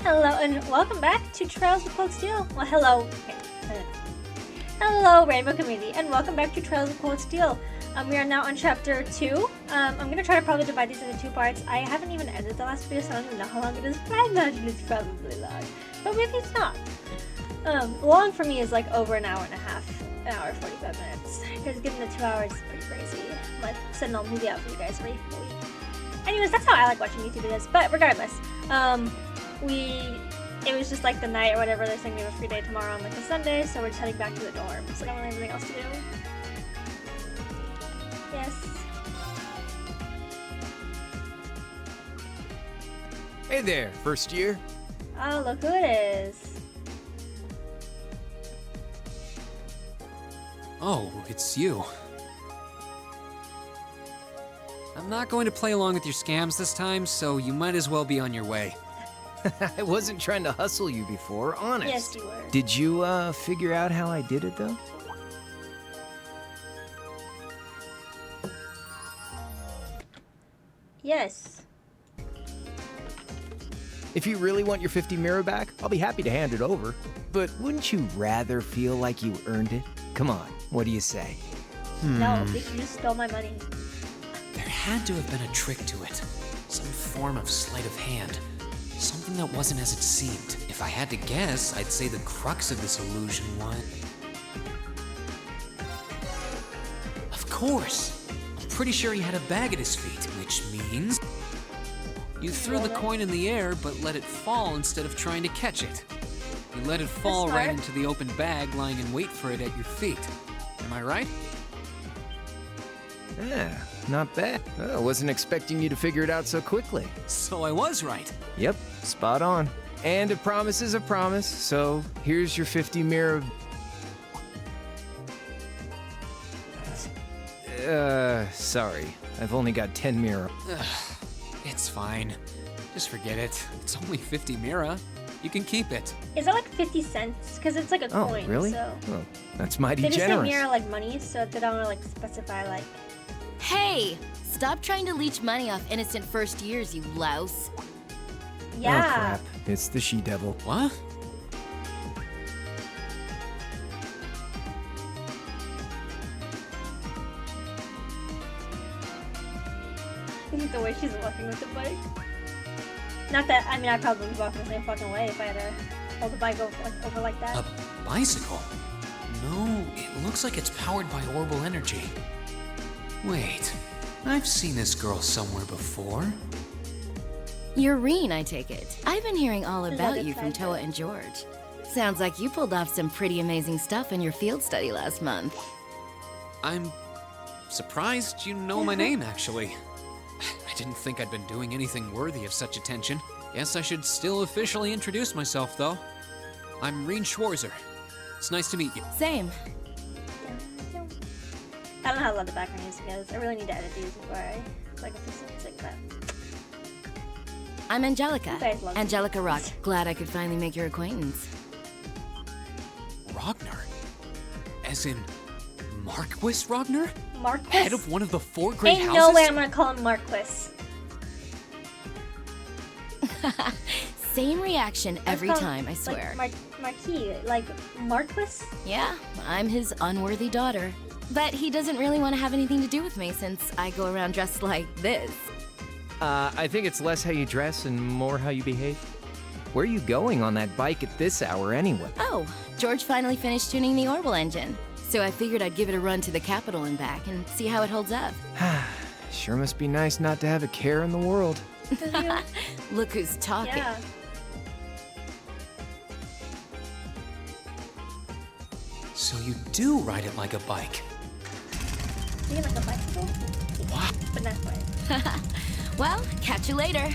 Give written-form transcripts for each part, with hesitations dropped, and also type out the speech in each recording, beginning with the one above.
Hello and welcome back to Trails of Cold Steel. Well, hello. Hello, Rainbow Community, and welcome back to Trails of Cold Steel. We are now on chapter 2. I'm going to try to probably divide these into 2 parts. I haven't even edited the last video, so I don't even know how long it is, but I imagine it's probably long. But maybe it's not. Long for me is like over an hour and a half. An hour, 45 minutes. Because given the 2 hours is pretty crazy. I'm like sending a movie out for you guys every week. Anyways, that's how I like watching YouTube videos. But regardless, it was just like the night or whatever. They're saying we have a free day tomorrow on like a Sunday, so we're just heading back to the dorm. So I don't really have anything else to do. Yes. Hey there, first year. Oh, look who it is. Oh, it's you. I'm not going to play along with your scams this time, so you might as well be on your way. I wasn't trying to hustle you before, honest. Yes, you were. Did you, figure out how I did it, though? Yes. If you really want your 50 mirror back, I'll be happy to hand it over. But wouldn't you rather feel like you earned it? Come on, what do you say? No, because you just stole my money. There had to have been a trick to it. Some form of sleight of hand. Something that wasn't as it seemed. If I had to guess, I'd say the crux of this illusion was... Of course! I'm pretty sure he had a bag at his feet, which means... You threw the coin in the air, but let it fall instead of trying to catch it. You let it fall right into the open bag, lying in wait for it at your feet. Am I right? Yeah, not bad. I wasn't expecting you to figure it out so quickly. So I was right. Yep, spot on. And a promise is a promise, so here's your 50 mirror... sorry. I've only got 10 mirror. It's fine. Just forget it. It's only 50 mira. You can keep it. Is that like 50 cents? Because it's like a coin, Oh, really? so... Well, that's mighty They just say generous. mirror like money, so they don't like specify like... Hey! Stop trying to leech money off innocent first years, you louse. Yeah. Oh, crap. It's the she-devil. What? The way she's walking with the bike. Not that, I mean, I'd probably be walking the same fucking way if I had to hold the bike over like that. A bicycle? No, it looks like it's powered by orbital energy. Wait, I've seen this girl somewhere before. You're Reen, I take it. I've been hearing all Is about that you from excited? Toa and George. Sounds like you pulled off some pretty amazing stuff in your field study last month. I'm surprised you know my name, actually. I didn't think I'd been doing anything worthy of such attention. Guess I should still officially introduce myself, though. I'm Reen Schwarzer. It's nice to meet you. Same. I don't know how to let the background music is. I really need to edit these before I like officially that. I'm Angelica. You guys love Angelica me. Rock. Glad I could finally make your acquaintance. Ragnar? As in Marquis Ragnar? Marquis? Head of one of the 4 great Ain't houses? no way I'm gonna call him Marquis. Same reaction every Let's call time, him, I swear. Like, Marquis, like Marquis? Yeah, I'm his unworthy daughter. But he doesn't really want to have anything to do with me since I go around dressed like this. I think it's less how you dress and more how you behave. Where are you going on that bike at this hour anyway? Oh, George finally finished tuning the Orbital engine. So I figured I'd give it a run to the Capitol and back and see how it holds up. Sure must be nice not to have a care in the world. Look who's talking. Yeah. So you do ride it like a bike. You like a bicycle? Wow. But not quite. Well, catch you later.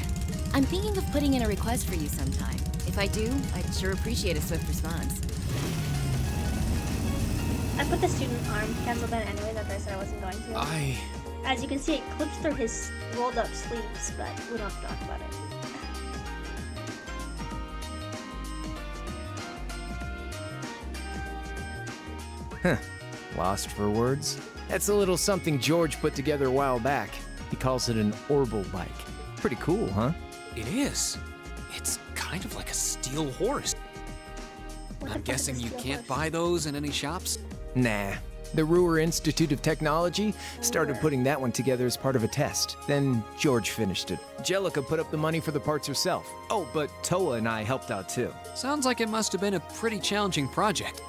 I'm thinking of putting in a request for you sometime. If I do, I'd sure appreciate a swift response. I put the student arm cancel button anyways after I said I wasn't going to. As you can see, it clips through his rolled up sleeves, but we don't have to talk about it. Huh. Lost for words? That's a little something George put together a while back. He calls it an orbital bike. Pretty cool, huh? It is. It's kind of like a steel horse. What the I'm fuck is guessing a you steel can't horse? buy those in any shops? Nah. The Ruhr Institute of Technology started Ruhr. putting that one together as part of a test. Then George finished it. Jellica put up the money for the parts herself. Oh, but Toa and I helped out too. Sounds like it must have been a pretty challenging project.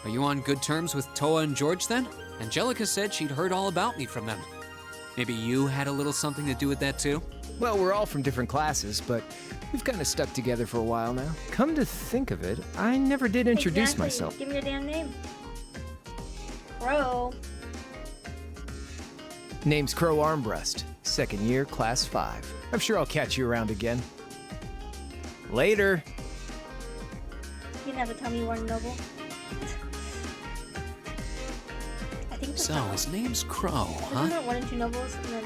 Are you on good terms with Toa and George then? Angelica said she'd heard all about me from them. Maybe you had a little something to do with that too? Well, we're all from different classes, but we've kind of stuck together for a while now. Come to think of it, I never did introduce Exactly. myself. Give me your damn name. Bro. Name's Crow Armbrust. Second year, class 5. I'm sure I'll catch you around again. Later. You didn't have to tell me you weren't noble. I think So, his name's Crow, huh? Isn't it 1 and 2 nobles and then...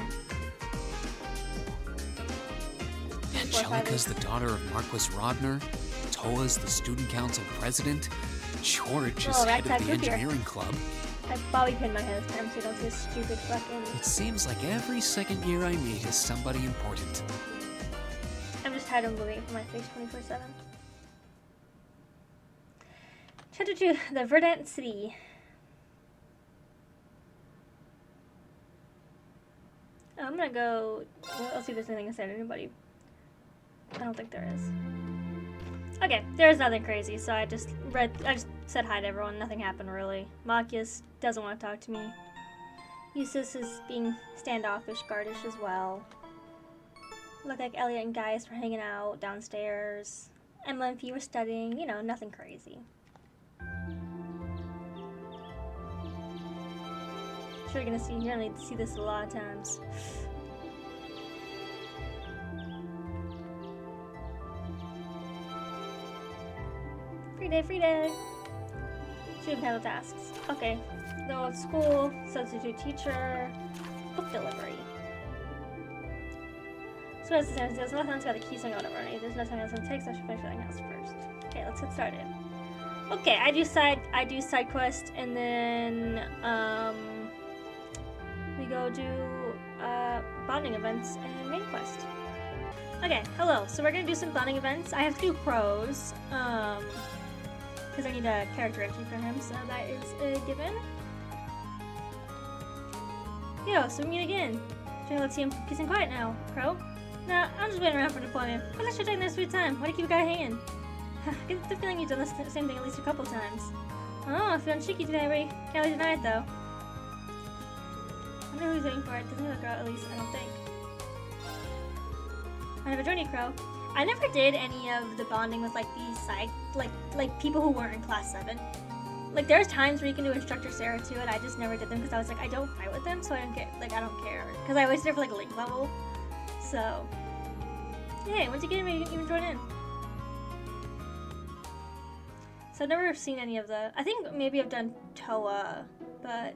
Angelica's the daughter of Marquis Rodner. Toa's the student council president. George is Oh, head of ragtag the group here. engineering club. I bobby pinned my head this time so you don't see a stupid fucking... It seems like every second year I meet is somebody important. I'm just tired of moving it from my face 24/7. Chapter 2, the Verdant City. I'm gonna go... Well, I'll see if there's anything inside anybody. I don't think there is. Okay, there's nothing crazy, so I just said hi to everyone. Nothing happened really. Machias doesn't want to talk to me. Eustace is being standoffish, guardish as well. Looked like Elliot and Gaius were hanging out downstairs. Emma and Fee were studying, you know, nothing crazy. Sure, you're gonna need to see this a lot of times. Free day. Student handle tasks. Okay. Though at school, substitute teacher, book delivery. So as there's nothing else about the keys, so I gotta run it. There's nothing else in text, I should finish everything else first. Okay, let's get started. Okay, I do side quest, and then we go do bonding events and main quest. Okay, hello. So we're gonna do some bonding events. I have to do Crows, because I need a character entry for him, so that is a given. Yo, so we meet again. Okay, let's see him peace and quiet now, Crow. Nah, I'm just waiting around for deployment. But let's just take this sweet time. Why do you keep a guy hanging? I get the feeling you've done the same thing at least a couple times. Oh, I'm feeling cheeky today, Ray. Can't really deny it, though. I wonder who's waiting for it. Doesn't look out, at least, I don't think. I never joined you, Crow. I never did any of the bonding with, like, these side, like people who weren't in class 7. Like, there's times where you can do Instructor Sarah too, and I just never did them because I was like, I don't fight with them, so I don't get, like, I don't care. Because I always did it for, like, link level. So, hey, once you get in, you can even join in. So I've never seen any of the, I think maybe I've done Toa, but,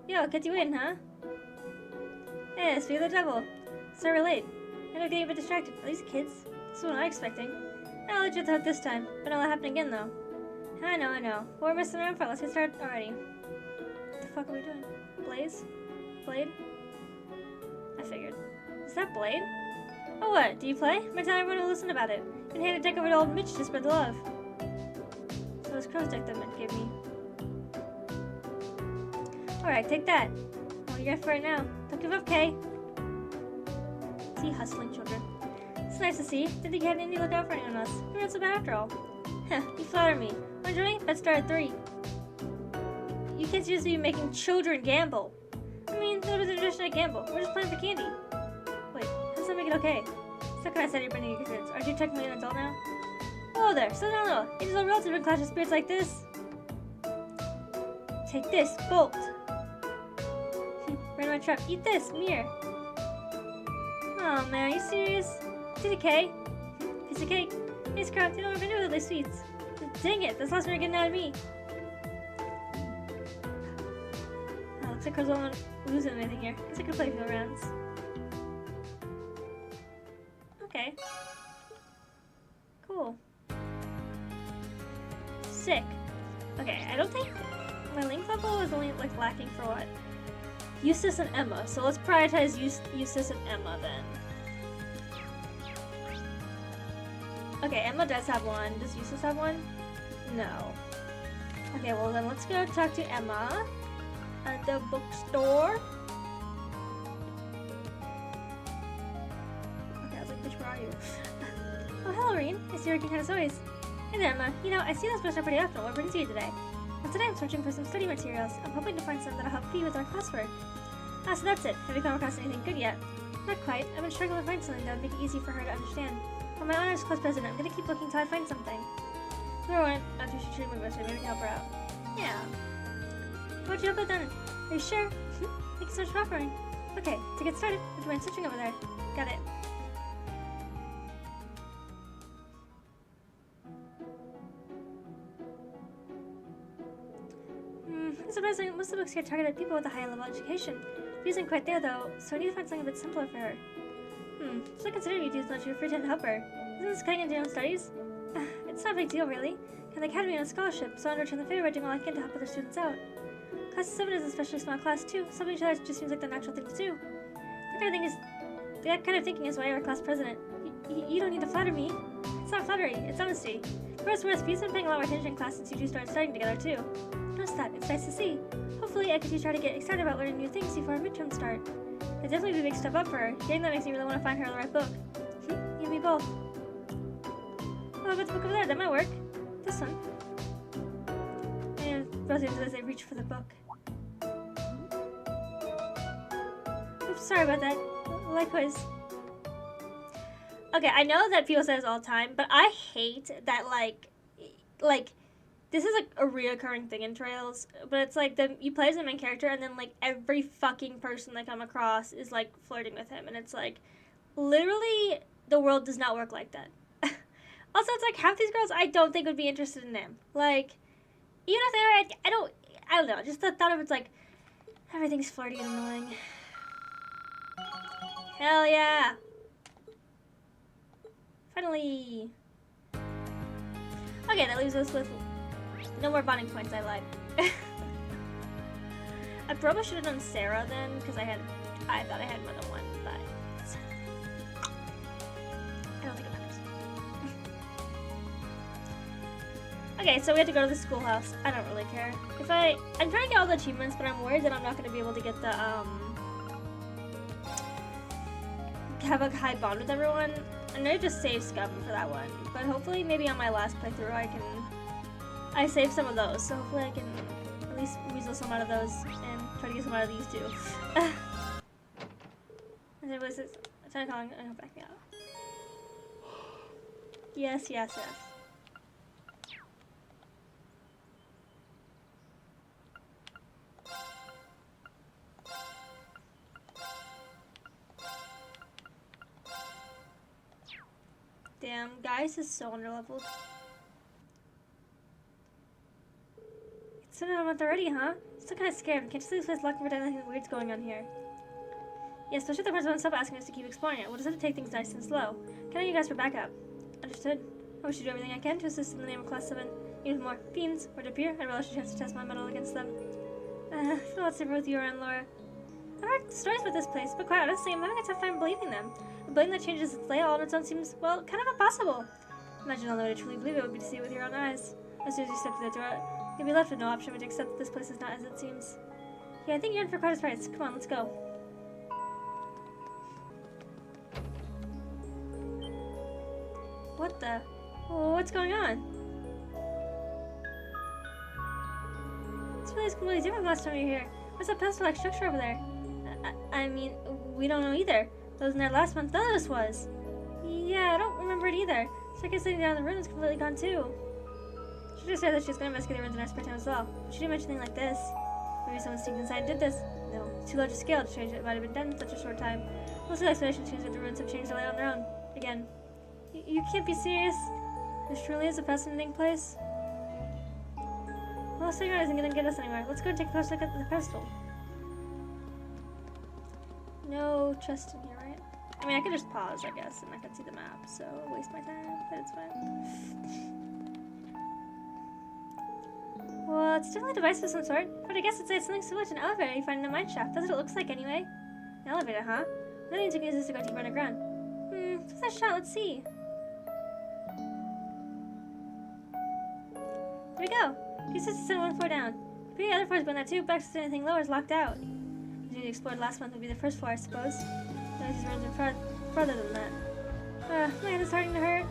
yo, get you in, huh? Hey, it's the devil. Sorry we're late. I know getting a bit distracted. Are these kids? This is what I'm expecting. I'll let you thought this time, but not happen again though. I know. What we're messing around for? Let's get started already. What the fuck are we doing? Blaze? Blade? I figured. Is that Blade? Oh what? Do you play? I'm gonna tell everyone to listen about it. You can hand a deck over to old Mitch to spread the love. So this crow's deck that Mitch gave me. Alright, take that. All you got for right now. Don't give up, Kay. See, hustling children. It's nice to see. Didn't think you had any look out for anyone else. You're not so bad after all. Heh, you flatter me. Wanna join me? Let's start at 3. You kids used to be making children gamble. I mean, what is the tradition of gamble? We're just playing for candy. Wait, how does that make it okay? Second I said you're bringing your kids. Aren't you technically an adult now? Hello there, so down low. Ages old relative in clash with spirits like this. Take this, bolt. Right in my trap. Eat this, mirror. Oh man, are you serious? Did a cake? Piece of cake? Hey Scrap, you don't have any of those sweets. Dang it, that's the last one you're getting out of me. Oh, looks like Crow's not losing anything here. Guess I could play a few rounds. Okay. Cool. Sick. Okay, I don't think my link level is only like lacking for what? Eustace and Emma. So let's prioritize Eustace and Emma then. Okay, Emma does have one. Does Eustace have one? No. Okay, well then let's go talk to Emma at the bookstore. Okay, I was like, bitch, where are you? Oh, hello, Reen. I see you're working hard as always. Hey there, Emma. You know, I see this bookstore pretty often. What brings you today? Well, today I'm searching for some study materials. I'm hoping to find some that'll help you with our classwork. Ah, so that's it. Have you come across anything good yet? Not quite. I've been struggling to find something that would make it easy for her to understand. For my honors class president, I'm gonna keep looking till I find something. Number one, after she treated me maybe we can help her out. Yeah. How would you help her then? Are you sure? Thank you so much for offering. Okay, to get started, would you mind switching over there? Got it. Surprisingly, most of the books here targeted people with a high level education. She isn't quite there though, so I need to find something a bit simpler for her. So considering you do so much, you're free to help her. Isn't this cutting into your own studies? It's not a big deal, really. And the Academy on a scholarship, so I'll return the favor by doing all I can to help other students out. Class 7 is an especially small class too, so helping each other just seems like the natural thing to do. That kind of thinking is why you're a class president. You don't need to flatter me. It's not flattery, it's honesty. For what's worth, you've been paying a lot more attention in class since you two started studying together too. Notice that, it's nice to see. Hopefully I can teach her to get excited about learning new things before our midterms start. It'd definitely be a big step up for her. Getting that makes me really want to find her the right book. You and me both. Oh, I've got the book over there, that might work. This one. And Rosie as I reach for the book. Oops, sorry about that. Likewise. Okay, I know that people say this all the time, but I hate that, like, this is, like, a reoccurring thing in Trails, but it's, like, you play as the main character, and then, like, every fucking person they come across is, like, flirting with him, and it's, like, literally, the world does not work like that. Also, it's, like, half these girls I don't think would be interested in him. Like, even if they are, I don't know, just the thought of it's, like, everything's flirty and annoying. Hell yeah! Finally! Okay, that leaves us with no more bonding points, I lied. I probably should have done Sarah then, because I thought I had more than one, but I don't think it matters. Okay, so we have to go to the schoolhouse. I don't really care. I'm trying to get all the achievements, but I'm worried that I'm not going to be able to get the, have a high bond with everyone. I know just save Scum for that one, but hopefully maybe on my last playthrough I saved some of those, so hopefully I can at least weasel some out of those and try to get some out of these too. And it was this, I'm going to back me out. Yes, yes, yes. Damn, guys is so underleveled. It's been a month already, huh? Still kind of scared. Can't you see this place locked for anything weird's going on here? Yeah, especially the principal himself asking us to keep exploring it. We'll just have to take things nice and slow. Count on you guys for backup. Understood. I wish to do everything I can to assist in the name of Class 7. Even if more fiends were to appear, I'd relish a chance to test my mettle against them. I feel lots safer with you around, Laura. I've heard stories about this place, but quite honestly, I'm having a tough time believing them. A building that changes its layout on its own seems, well, kind of impossible. Imagine the only way to truly believe it would be to see it with your own eyes. As soon as you step through that door, you'll be left with no option but to accept that this place is not as it seems. Yeah, I think you're in for quite a surprise. Come on, let's go. What the? Oh, what's going on? This really is completely different from last time you were here. What's that pestle-like structure over there? I mean, we don't know either. That wasn't there last month. None of this was. Yeah, I don't remember it either. Second sitting down in the room is completely gone too. She just said that she was going to investigate the rooms in her spare time as well. But she didn't mention anything like this. Maybe someone sneaked inside and did this. No, it's too large a scale to change it. It might have been done in such a short time. Most of the explanation seems that the ruins have changed their layout on their own. Again. You can't be serious. This truly is a fascinating place. Well, staying around isn't going to get us anywhere. Let's go and take a closer look at the pedestal. No chest in here, right? I mean, I could just pause, I guess, and I can see the map, so waste my time, but it's fine. Well, it's definitely a device of some sort, but I guess it's something similar to an elevator you find in a mine shaft. That's what it looks like anyway. An elevator, huh? Nothing to use this to go deeper underground. What's that shot? Let's see. Here we go. These systems send one floor down. The other floors, but not two. Access to anything lower is locked out. As we explored last month would be the first floor, I suppose. These rooms are further than that. My head is starting to hurt.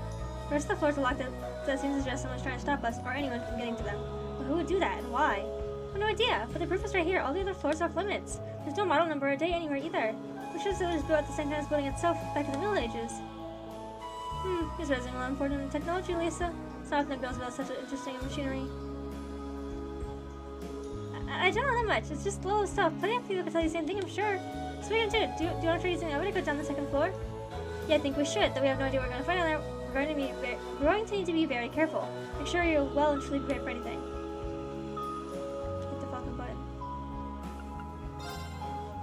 The rest of the floors are locked up. That seems to suggest someone's trying to stop us, or anyone from getting to them. But who would do that, and why? I have no idea, but the proof is right here. All the other floors are off limits. There's no model number or date anywhere either. Which shows that it was built at the same time as building itself, back in the Middle Ages. These residents are important in technology, Lisa. It's not often it goes about such interesting machinery. I don't know that much. It's just little stuff. Plenty of people could tell you the same thing, I'm sure. So what are you gonna do? Do you want to try using the elevator to go down the second floor? Yeah, I think we should. Though we have no idea what we're going to find down there. We're going to need to be very careful. Make sure you're well and truly prepared for anything. Hit the fucking button.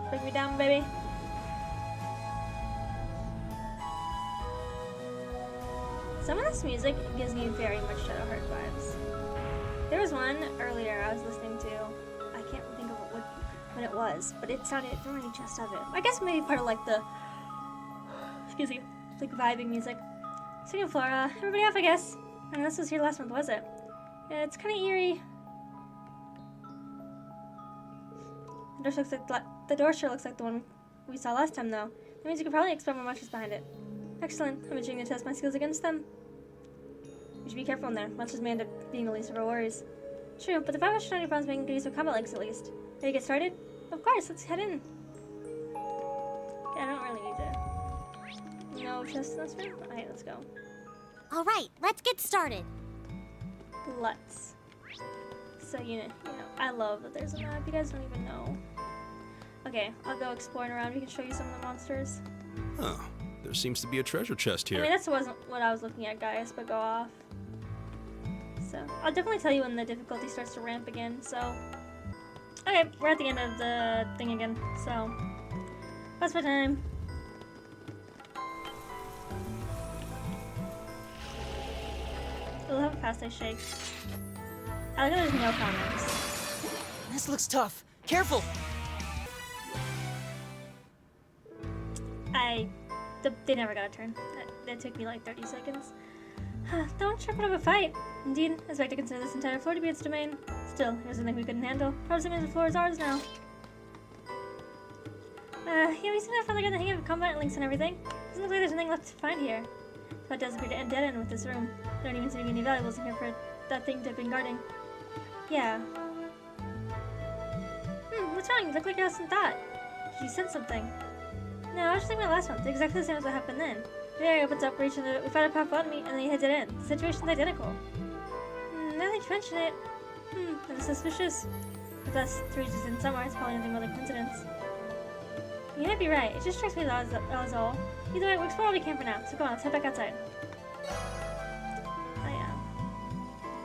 Bring me down, baby. Some of this music gives me very much Shadowheart vibes. There was one earlier I was listening to. I can't think of what it was, but it reminded me just of it. I guess maybe part of like the, excuse me, like vibing music. Second floor, everybody off, I guess. I mean, this was here last month, was it? Yeah, it's kind of eerie. The door sure looks like the one we saw last time, though. That means you could probably explore more monsters behind it. Excellent. I'm itching to test my skills against them. We should be careful in there. Monsters may end up being the least of our worries. True, but the 500 shiny problems making good use of combat legs at least. Ready to get started? Of course, let's head in. Okay, I don't really need to. No chest in this room? Okay, let's go. Alright, let's get started. Let's. So, you know, I love that there's a map. You guys don't even know. Okay, I'll go exploring around. We can show you some of the monsters. Oh, there seems to be a treasure chest I here. mean, that wasn't what I was looking at, guys, but go off. So, I'll definitely tell you when the difficulty starts to ramp again, so. Okay, we're at the end of the thing again, so. That's my time. I love how fast I shake. I like how there's no comments. This looks tough. Careful! They never got a turn. That took me like 30 seconds. Don't sure put up a fight. Indeed, I expect to consider this entire floor to be its domain. Still, there's something we couldn't handle. Probably means the floor is ours now. Yeah, we seem to have finally got the hang of combat links and everything. Doesn't look like there's anything left to find here. That does appear to end dead end with this room. There don't even seem to be any valuables in here for that thing to have been guarding. Yeah. What's wrong? You look like you lost some thought. Did you sense something? No, I was just thinking about last month. Exactly the same as what happened then. The area opens up, we found a path bottom me, and then he heads it in. The situation's identical. Now that you mention it, that is suspicious. If that's three regions in somewhere, it's probably nothing more than coincidence. You might be right. It just strikes me that was all. Either way, we'll explore all we can for now. So come on, let's head back outside. Oh yeah.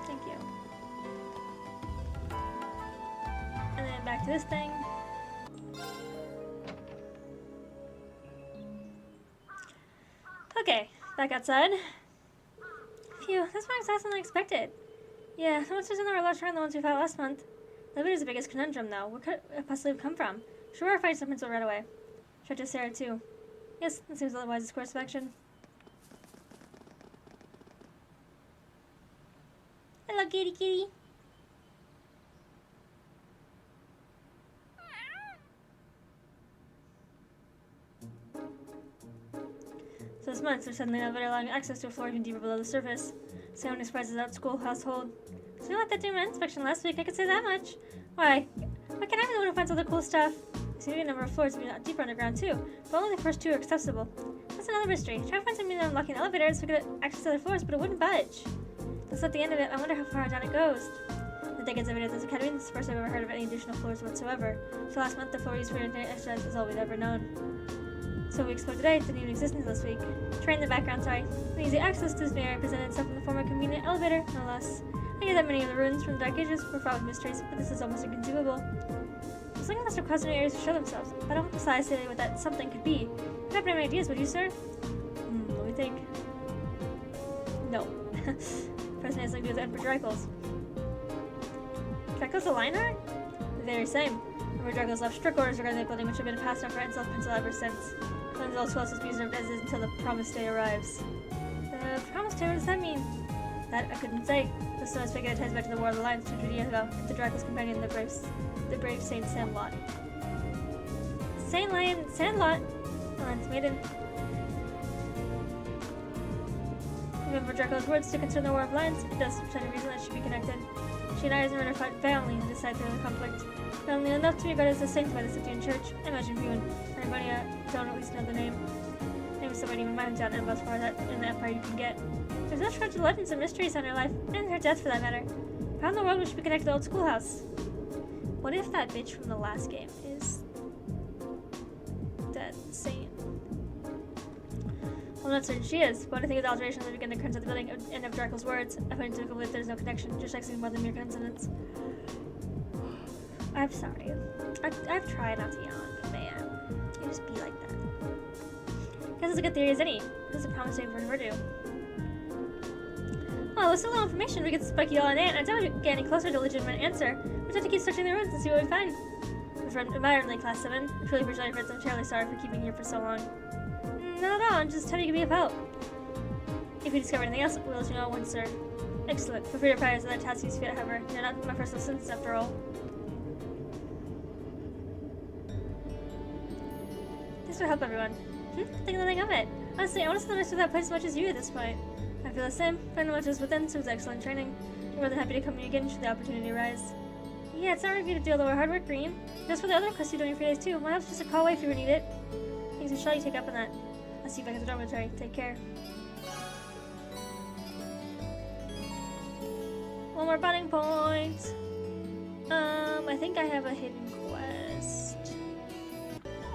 Thank you. And then back to this thing. Okay, back outside. Phew, that's more exhausting than expected. Yeah, the monsters in there are larger than the ones we fought last month. The is the biggest conundrum, though. Where could it possibly have come from? Sure, our fight something right away. Check to Sarah, too. Yes, that seems otherwise a course of action. Hello, kitty kitty. So this month, there's suddenly elevator allowing access to a floor even deeper below the surface. So how many surprises out school household? So you like that doing my inspection last week, I could say that much. Why can't I be the one who finds all the cool stuff? There seem to be a number of floors to be deeper underground too, but only the first two are accessible. That's another mystery. Try to find something to unlocking elevators so we could access other floors, but it wouldn't budge. That's not the end of it. I wonder how far down it goes. The decades I've been at this academy, this is the first I've ever heard of any additional floors whatsoever. So last month, the floor used for internet exercise is all we'd ever known. So we explored today, it didn't even exist until this week. Train in the background, sorry. The easy access to this area presented itself in the form of a convenient elevator, no less. I knew that many of the ruins from the Dark Ages were fraught with mysteries, but this is almost inconceivable. Something must have caused new areas to show themselves. I don't precisely what that something could be. You have any ideas, would you, sir? Let me think. No. Person has something to do with Emperor Dracula's. Dracula's a Lionheart? The very same. Emperor Dracula's left strict orders regarding the building, which have been passed down for Ensel's Peninsula ever since. Cleanse all swells must be reserved as is until the promised day arrives. The promised day, what does that mean? That I couldn't say. The stone's figure ties back to the War of the Lions 200 years ago. The Dracula's companion, the brave Saint Sandlot. Saint Lion Sandlot? Lion's maiden. Remember Dracula's words to concern the War of Lions? It does stand a reason that should be connected. She and Eisenritter fought valiantly to decide through the conflict. Valiantly enough to be regarded as a saint by the Scythian Church. I imagine you and everybody don't at least know the name. Maybe somebody even minds out and as far as that in the Empire you can get. There's no shortage of legends and mysteries on her life, and her death for that matter. Around the world we should be connected to the old schoolhouse. What if that bitch from the last game is that saint? Well, I'm not certain she is, but I think of the alterations that begin to occur at the building and of Dracula's words. I find it difficult if there's no connection, just like more than mere coincidence. I'm sorry. I've tried not to yawn, but man, you just be like that. Guess it's a good theory as any. This is a promising for her to do. Well, with so little information, we get spiky all in it. I doubt we get any closer to a legitimate answer. We have to keep searching the ruins and see what we find. Admiredly, Class 7. I truly appreciate your friends. I'm terribly sorry for keeping you here for so long. Not at all. I'm just happy to be of help. If we discover anything else, we'll let you know once, sir. Excellent. Feel free to prize other tasks you see fit, however. You're not my first assistants, after all. Thanks for help, everyone. Think nothing of it. Honestly, I want to spend the rest of that place as much as you at this point. I feel the same. Find the much is within, so it's excellent training. I'm more than happy to come to you again should the opportunity arise. Yeah, it's not right for you to do all the hard work, Green. Just for the other quests you do in your free days too. My help's just a call away if you ever need it. Thanks, Michelle. You take up on that. I'll see you back at the dormitory. Take care. One more bonding point. I think I have a hidden quest.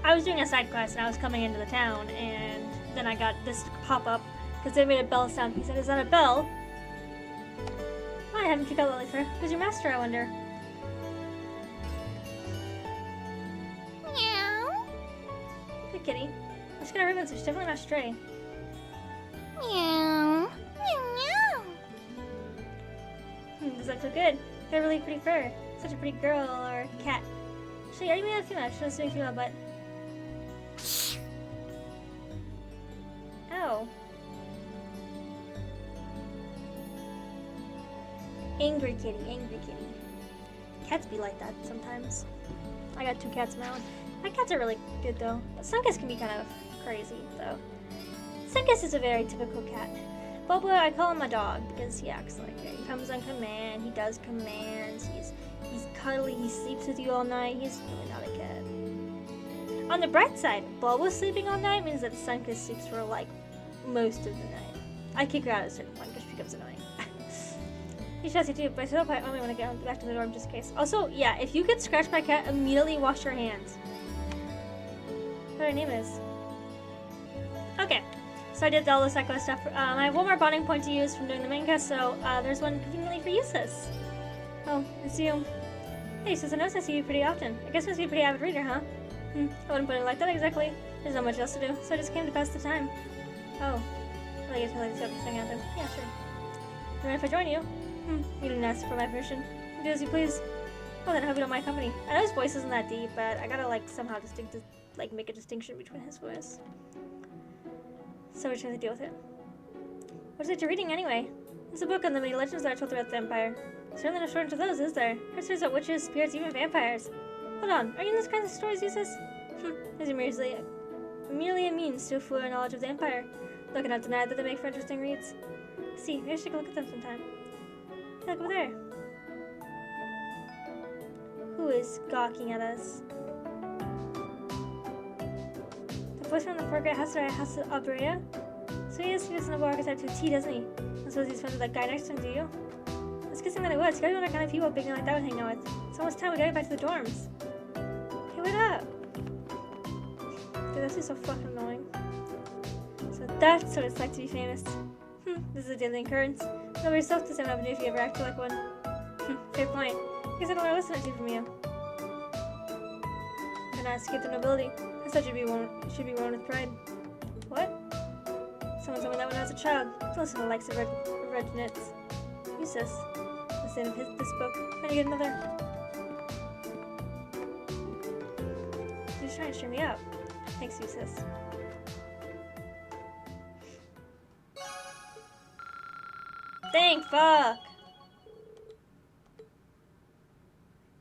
I was doing a side quest and I was coming into the town, and then I got this pop-up because they made a bell sound. He said, "Is that a bell?" Why haven't you got Lillifer? Who's your master, I wonder? Meow. Good kitty. I just got a ribbon, so she's definitely not stray. Meow. Meow. Does that feel good? Got a really pretty fur. Such a pretty girl or cat. Actually, are you male or female? I should assume female, but. Ow. Angry kitty, angry kitty. Cats be like that sometimes. I got 2 cats of my own. My cats are really good though. Sunkiss can be kind of crazy though. Sunkiss is a very typical cat. Bobo, I call him a dog because he acts like it. He comes on command, he does commands, he's cuddly, he sleeps with you all night. He's really not a cat. On the bright side, Bobo sleeping all night means that Sunkiss sleeps for like most of the night. I kick her out at a certain point because she becomes annoying. He's trusty too, but I still probably only want to get back to the dorm just in case. Also, yeah, if you get scratched by a cat, immediately wash your hands. What her name is. Okay, so I did all the side quest stuff. I have one more bonding point to use from doing the main quest, so there's one conveniently for you, sis. Oh, it's you. Hey, sis, I noticed I see you pretty often. I guess you must be a pretty avid reader, huh? I wouldn't put it like that exactly. There's not much else to do, so I just came to pass the time. Oh, well, I guess I'll let this thing happen. Yeah, sure. You mind if I join you? You didn't ask for my permission. Do as you please. Well then, I hope you don't mind company. I know his voice isn't that deep, but I gotta somehow make a distinction between his voice. So we're trying to deal with it. What is it you're reading anyway? It's a book on the many legends that are told throughout the Empire. Certainly no shortage of those, is there? There's stories about witches, spirits, even vampires. Hold on, are you in those kinds of stories, Usus? These are merely a means to a fuller knowledge of the Empire. Look, I not deny that they make for interesting reads. See, maybe I should take a look at them sometime. Hey, look over there. Who is gawking at us? The voice from the foreground has to House of Abrea. So he is a noble archetype to a T, doesn't he? I suppose he's friends with that guy next to him, do you? Let's guessing that it was. You gotta know what kind of people a big man like that would hang out with. It's almost time we gotta get back to the dorms. Hey, wait up! Dude, this is so fucking annoying. So that's what it's like to be famous. This is a daily occurrence. Nobody's self to same avenue if you ever acted like one. Fair point. Guess I don't want to listen to from you. I cannot escape the nobility. I thought you should be worn with pride. What? Someone told me that when I was a child. Don't listen to the likes of Reginets. Useless. Let's end this book. Trying to get another. You're just trying to cheer me up. Thanks, Useless. thing. Fuck.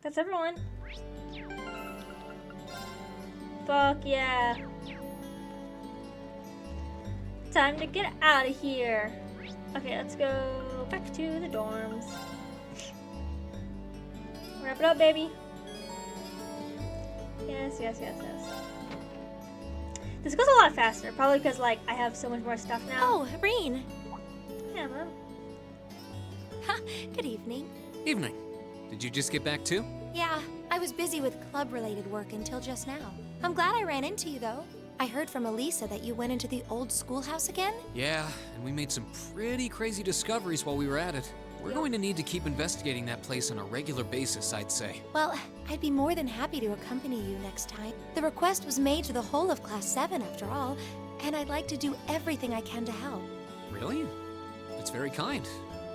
That's everyone. Fuck yeah. Time to get out of here. Okay, let's go back to the dorms. Wrap it up, baby. Yes, yes, yes, yes. This goes a lot faster, probably because, like, I have so much more stuff now. Oh, Reen. Yeah, Mom. Good evening. Evening. Did you just get back too? Yeah, I was busy with club-related work until just now. I'm glad I ran into you, though. I heard from Elisa that you went into the old schoolhouse again? Yeah, and we made some pretty crazy discoveries while we were at it. We're going to need to keep investigating that place on a regular basis, I'd say. Well, I'd be more than happy to accompany you next time. The request was made to the whole of Class 7, after all, and I'd like to do everything I can to help. Really? That's very kind.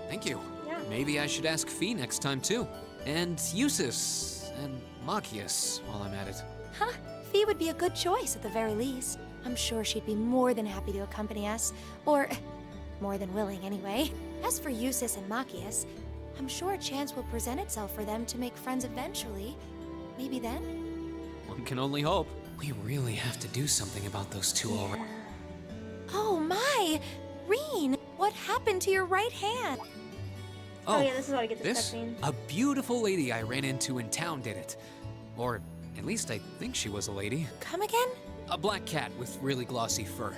Thank you. Yeah. Maybe I should ask Fee next time too. And Eusis and Machias while I'm at it. Huh? Fee would be a good choice at the very least. I'm sure she'd be more than happy to accompany us, or more than willing anyway. As for Eusis and Machias, I'm sure a chance will present itself for them to make friends eventually. Maybe then? One can only hope. We really have to do something about those two already. Oh my! Reen, what happened to your right hand? Oh, yeah, this is how I get this this? cutscene. A beautiful lady I ran into in town did it. Or at least I think she was a lady. Come again? A black cat with really glossy fur.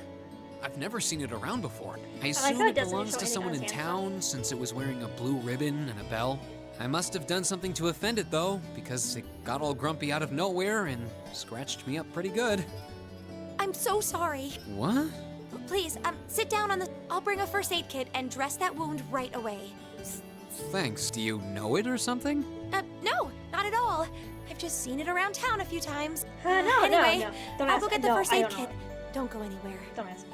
I've never seen it around before. I like assume how it it doesn't belongs show to anything someone on in its hands, town since it was wearing a blue ribbon and a bell. I must have done something to offend it though, because it got all grumpy out of nowhere and scratched me up pretty good. I'm so sorry. What? Please, sit down on the... I'll bring a first aid kit and dress that wound right away. Thanks. Do you know it or something? No, not at all. I've just seen it around town a few times. No, Anyway, no. Don't I'll ask. go get the No, first I aid don't know kit. it. Don't go anywhere. Don't ask.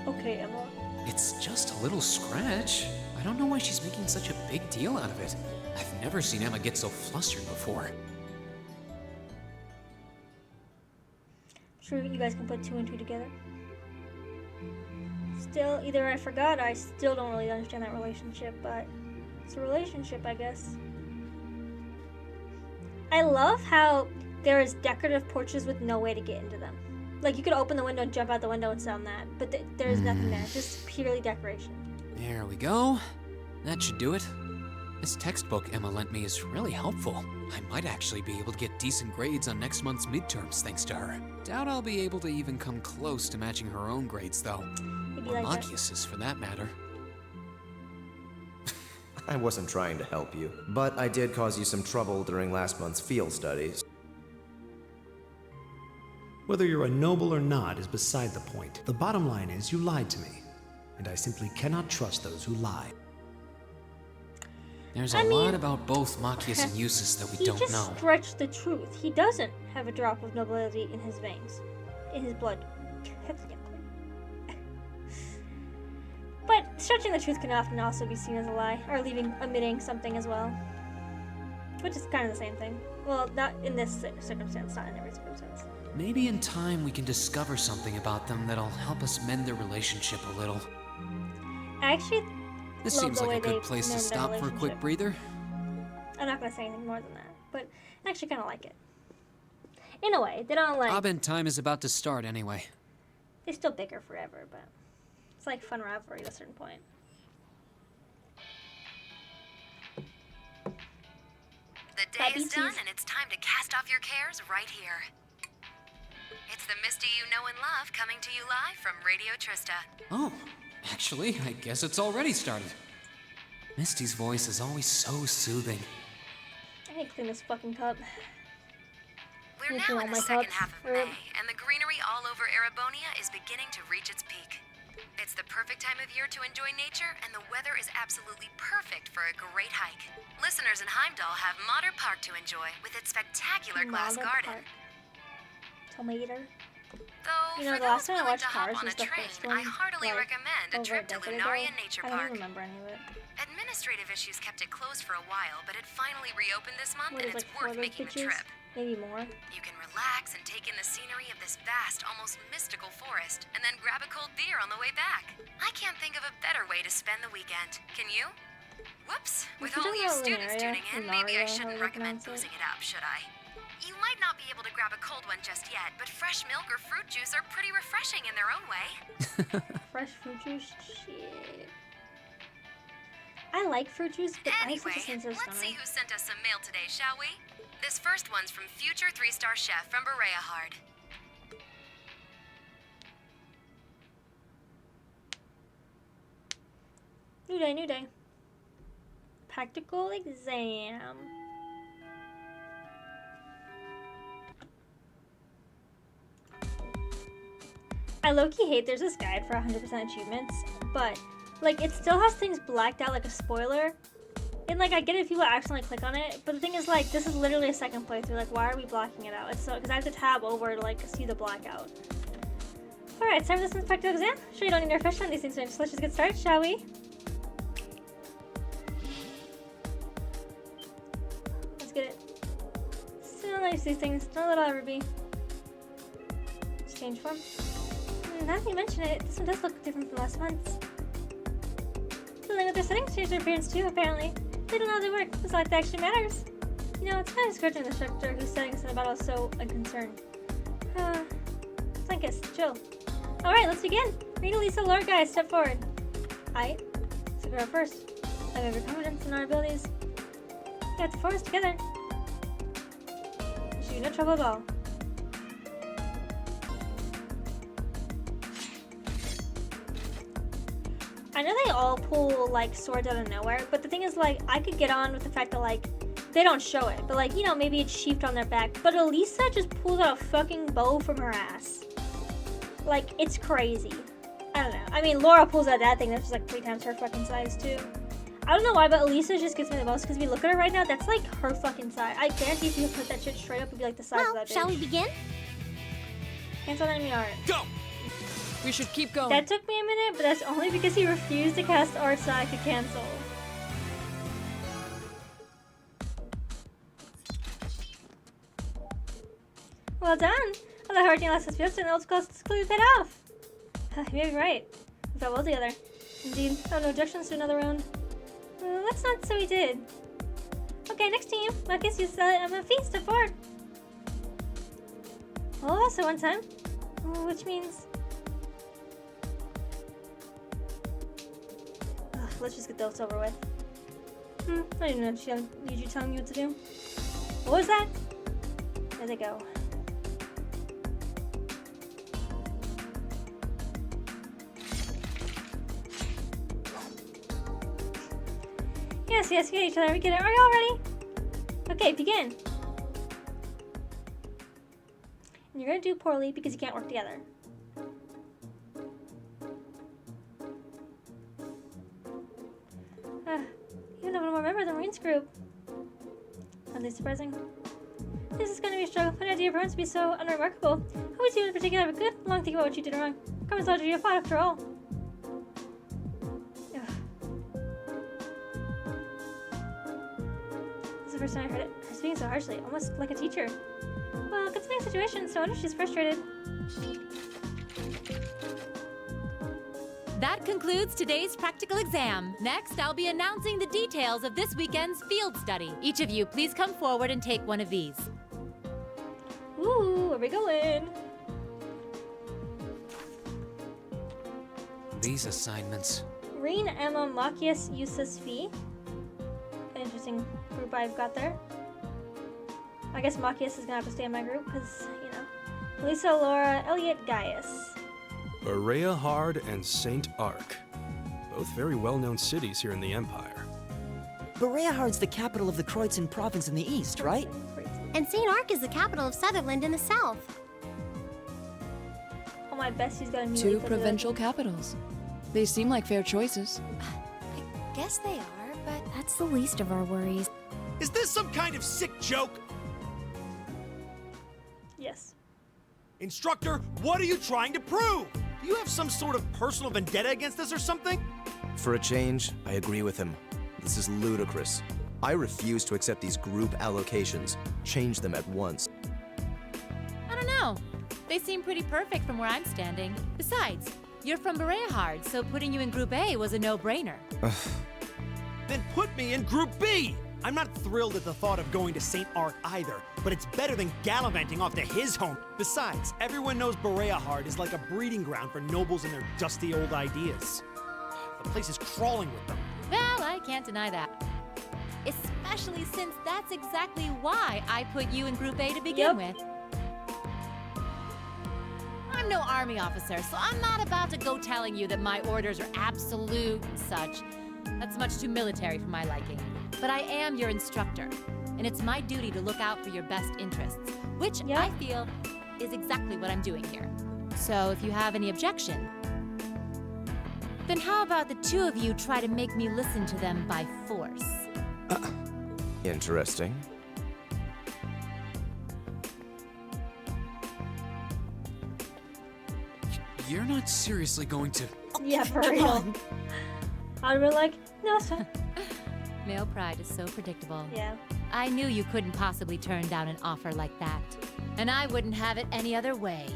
Okay, Emma. It's just a little scratch. I don't know why she's making such a big deal out of it. I've never seen Emma get so flustered before. Sure, you guys can put two and two together. Still, either I forgot or I still don't really understand that relationship, but it's a relationship, I guess. I love how there is decorative porches with no way to get into them. Like, you could open the window and jump out the window and sit on that, but there's nothing there, just purely decoration. There we go. That should do it. This textbook Emma lent me is really helpful. I might actually be able to get decent grades on next month's midterms thanks to her. Doubt I'll be able to even come close to matching her own grades though. It'd be Or like that. Machias's for that matter. I wasn't trying to help you, but I did cause you some trouble during last month's field studies. Whether you're a noble or not is beside the point. The bottom line is you lied to me, and I simply cannot trust those who lie. There's I a mean- lot about both Machias and Eusis that we He don't just know. stretched the truth. He doesn't have a drop of nobility in his veins, in his blood. But stretching the truth can often also be seen as a lie, or omitting something as well. Which is kind of the same thing. Well, not in this circumstance, not in every circumstance. Maybe in time we can discover something about them that'll help us mend their relationship a little. I actually This love seems the like a way they good place to mend their stop for a quick relationship. breather. I'm not gonna say anything more than that, but I actually kind of like it. In a way, they don't like. Abend time is about to start anyway. They still bicker forever, but it's like fun rivalry at a certain point. The day Happy is done, teas. and it's time to cast off your cares right here. It's the Misty you know and love coming to you live from Radio Trista. Oh, actually, I guess it's already started. Misty's voice is always so soothing. I need to clean this fucking cup. We're Me now too, in the my second cups. half of May, and the greenery all over Erebonia is beginning to reach its peak. It's the perfect time of year to enjoy nature, and the weather is absolutely perfect for a great hike. Listeners in Heimdall have Modder Park to enjoy with its spectacular glass Modern garden. Park. Tomato. Though, You know, for the last those time I willing watched to hop Cars on was a the train, first one, I heartily like, recommend a over trip to decade ago. Lunaria Nature I don't Park. even remember any of it. Administrative issues kept it closed for a while, but it finally reopened this month, What and is, it's like, 4 worth of those making the bitches? trip. Maybe more. You can relax and take in the scenery of this vast, almost mystical forest, and then grab a cold beer on the way back. I can't think of a better way to spend the weekend. Can you? Whoops. With all you students tuning in, maybe I shouldn't recommend boozing it up, should I? You might not be able to grab a cold one just yet, but fresh milk or fruit juice are pretty refreshing in their own way. Fresh fruit juice? Shit. I like fruit juice, but Anyway, I just let's see who sent us some mail today, shall we? This first one's from future 3-star chef from Berea Hard. New day, new day. Practical exam. I low-key hate there's this guide for 100% achievements, but like it still has things blacked out like a spoiler. And like I get it if people accidentally click on it, but the thing is like this is literally a second playthrough. Like why are we blocking it out? It's so because I have to tab over to like see the blackout. Alright, it's time for this one's practical exam. Sure you don't need to refresh on these things, so let's just get started, shall we? Let's get it. Still nice these things. Don't let it ever be. Just change form. Now that you mention it, this one does look different from last month's. Filling with their settings changed their appearance too, apparently. They don't know how they work. It's like that actually matters. You know, it's kind of discouraging the instructor whose settings in the battle is so unconcerned. Flankus, chill. Alright, let's begin. Rena, Lisa, Laura, guys, step forward. Aight. So go first. I have every confidence in our abilities. We got the forest together. Should be no trouble at all. I know they all pull like swords out of nowhere, but the thing is like I could get on with the fact that like they don't show it, but like you know maybe it's sheathed on their back. But Elisa just pulls out a fucking bow from her ass. Like it's crazy. I don't know. I mean Laura pulls out that thing that's just like 3 times her fucking size too. I don't know why, but Elisa just gets me the most because we look at her right now. That's like her fucking size. I guarantee if you put that shit straight up, it'd be like the size of that bitch. Shall we begin? Cancel enemy art. Go! We should keep going. That took me a minute, but that's only because he refused to cast art so I could cancel. Well done! All the hard work last field and the old costs clearly paid off. You may be right. We fought well together. Indeed, I have no objections to another round. Let's not say we did. Okay, next team. Marcus, you I'm a feast step forward. Oh, so one time. Which means... Let's just get those over with. I didn't know need you telling me what to do. What was that? There they go. Yes, we get each other. We get it. Are you all ready? Okay, begin. And you're gonna do poorly because you can't work together. Even have one more member of the Marines group. Hardly surprising. This is going to be a struggle. What idea for us to be so unremarkable? Who is you in particular have a good long think about what you did wrong? Common soldier, you fought after all. Ugh. This is the first time I heard it. Her speaking so harshly, almost like a teacher. Well, considering the situation, so I wonder if she's frustrated. That concludes today's practical exam. Next, I'll be announcing the details of this weekend's field study. Each of you, please come forward and take one of these. Ooh, where we going? These assignments. Reen, Emma, Machias, Eustace, Fee. An interesting group I've got there. I guess Machias is gonna have to stay in my group because, you know. Lisa, Laura, Elliot, Gaius. Berea Hard and St. Arc. Both very well-known cities here in the Empire. Berea Hard's the capital of the Kreutzen province in the east, right? And St. Arc is the capital of Sutherland in the south. Oh, my bestie's got a new 2 provincial capitals. They seem like fair choices. I guess they are, but That's the least of our worries. Is this some kind of sick joke? Yes. Instructor, what are you trying to prove? Do you have some sort of personal vendetta against us or something? For a change, I agree with him. This is ludicrous. I refuse to accept these group allocations. Change them at once. I don't know. They seem pretty perfect from where I'm standing. Besides, you're from Berea, so putting you in Group A was a no-brainer. Then put me in Group B! I'm not thrilled at the thought of going to St. Arc either, but it's better than gallivanting off to his home. Besides, everyone knows Berea is like a breeding ground for nobles and their dusty old ideas. The place is crawling with them. Well, I can't deny that. Especially since that's exactly why I put you in Group A to begin with. I'm no army officer, so I'm not about to go telling you that my orders are absolute and such. That's much too military for my liking. But I am your instructor, and it's my duty to look out for your best interests, which I feel is exactly what I'm doing here. So if you have any objection, then how about the two of you try to make me listen to them by force? Interesting. You're not seriously going to... Yeah, for real. I'd be like, no, sir. Male pride is so predictable. Yeah. I knew you couldn't possibly turn down an offer like that. And I wouldn't have it any other way.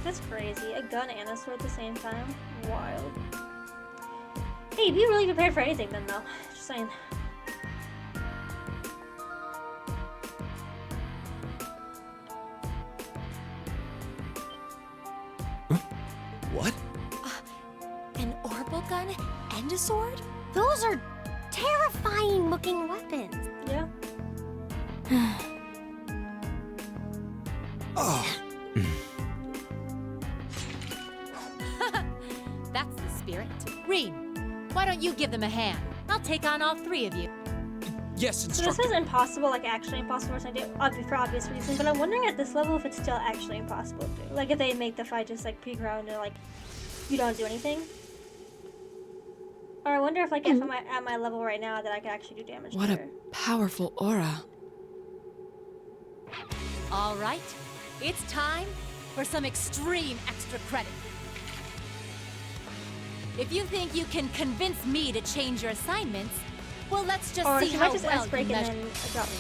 That's crazy. A gun and a sword at the same time. Wild. Hey, be really prepared for anything then, though. Just saying. What? An orbital gun and a sword? Those are terrifying looking weapons. Yeah. That's the spirit. Reed, why don't you give them a hand? I'll take on all three of you. Yes, So instructor. this is impossible, like actually impossible for obvious reasons, but I'm wondering at this level if it's still actually impossible to do. Like if they make the fight just like pre-ground and like you don't do anything. Or I wonder if like if I'm at my level right now that I can actually do damage What to a her. powerful aura. All right, it's time for some extreme extra credit. If you think you can convince me to change your assignments, well, let's just Or see she how might just well ice break you and measure. then drop me.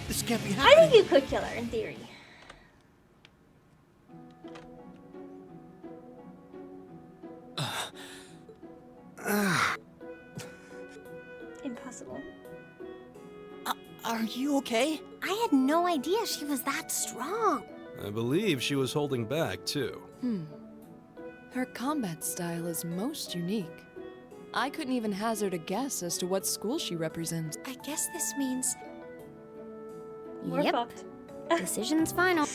This can't be I happening. think you could kill her in theory. Impossible. Are you okay? I had no idea she was that strong. I believe she was holding back, too. Her combat style is most unique. I couldn't even hazard a guess as to what school she represents. I guess this means We're Yep. fucked. Decision's final.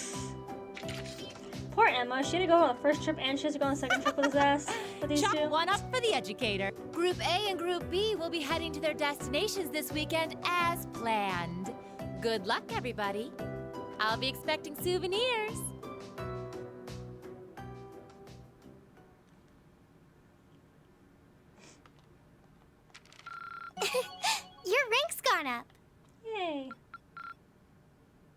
Poor Emma. She had to go on the first trip and she has to go on the second trip with his ass. With these Chop two. one up for the educator. Group A and Group B will be heading to their destinations this weekend as planned. Good luck, everybody. I'll be expecting souvenirs. Your rank's gone up. Yay.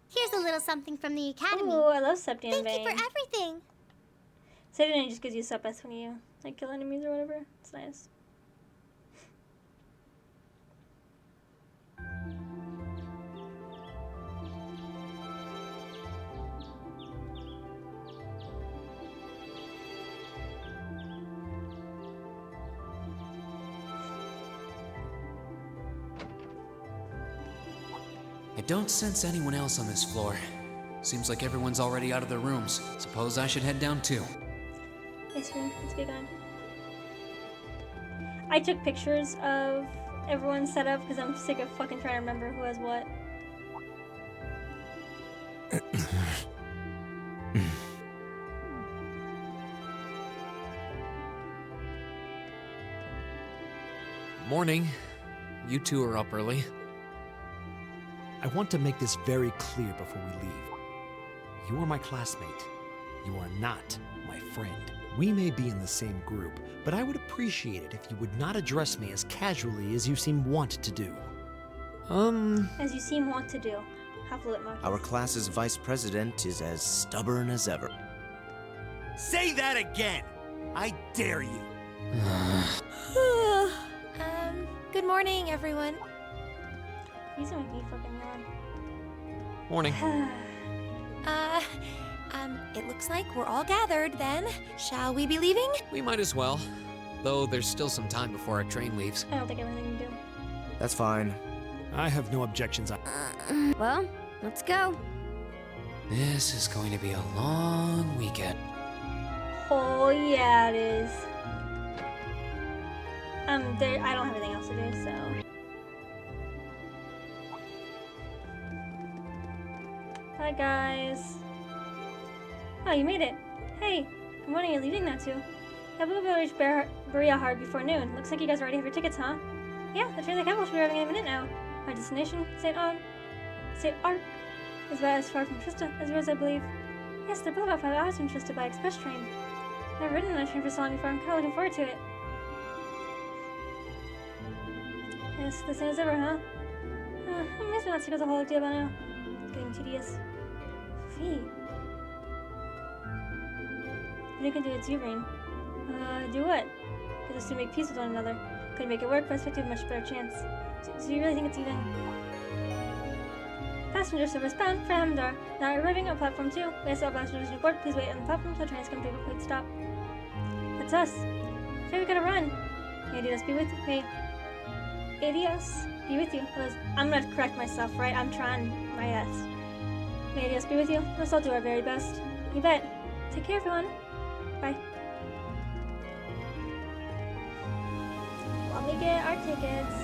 Here's a little something from the academy. Ooh, I love Septian Thank Vein. you for everything. Septian just gives you sup-S when you like kill enemies or whatever. It's nice. I don't sense anyone else on this floor. Seems like everyone's already out of their rooms. Suppose I should head down too. Nice room. Let's get going. I took pictures of everyone's setup because I'm sick of fucking trying to remember who has what. Morning. You two are up early. I want to make this very clear before we leave. You are my classmate. You are not my friend. We may be in the same group, but I would appreciate it if you would not address me as casually as you seem want to do. As you seem want to do. How fluent, Marcus. Our class's vice president is as stubborn as ever. Say that again! I dare you! Good morning, everyone. He's gonna make me fucking yawn. Morning. It looks like we're all gathered then. Shall we be leaving? We might as well. Though there's still some time before our train leaves. I don't think everything you do. That's fine. I have no objections. Well, let's go. This is going to be a long weekend. Oh yeah, it is. I don't have anything else to do, so. Hi guys. Oh, you made it. Hey, good morning. You're leaving now too. Yeah, we'll reach Berea Hard before noon. Looks like you guys already have your tickets, huh? Yeah, the train to the capital should be arriving in a minute now. Our destination, St. Ark, is about as far from Trista as yours, I believe. Yes, they're both about 5 hours from Trista by express train. I've never ridden on a train for so long before. I'm kind of looking forward to it. Yes, the same as ever, huh? I'm missing not to go the whole idea by now. It's getting tedious. Fee. What are you gonna do with Zurine? Do what? Get us to make peace with one another. Couldn't make it work, but I expect you have a much better chance. So you really think it's even? Passenger service bound for Hamdar. Now arriving on platform 2. We ask all passengers on board, please wait on the platform until the train is going to take a quick stop. That's us. Okay, we gotta run. May Adios be with you. May Adios be with you. I'm gonna correct myself, right? I'm trying my best. May Adios be with you. Let's all do our very best. You bet. Take care, everyone. Bye. Let me get our tickets.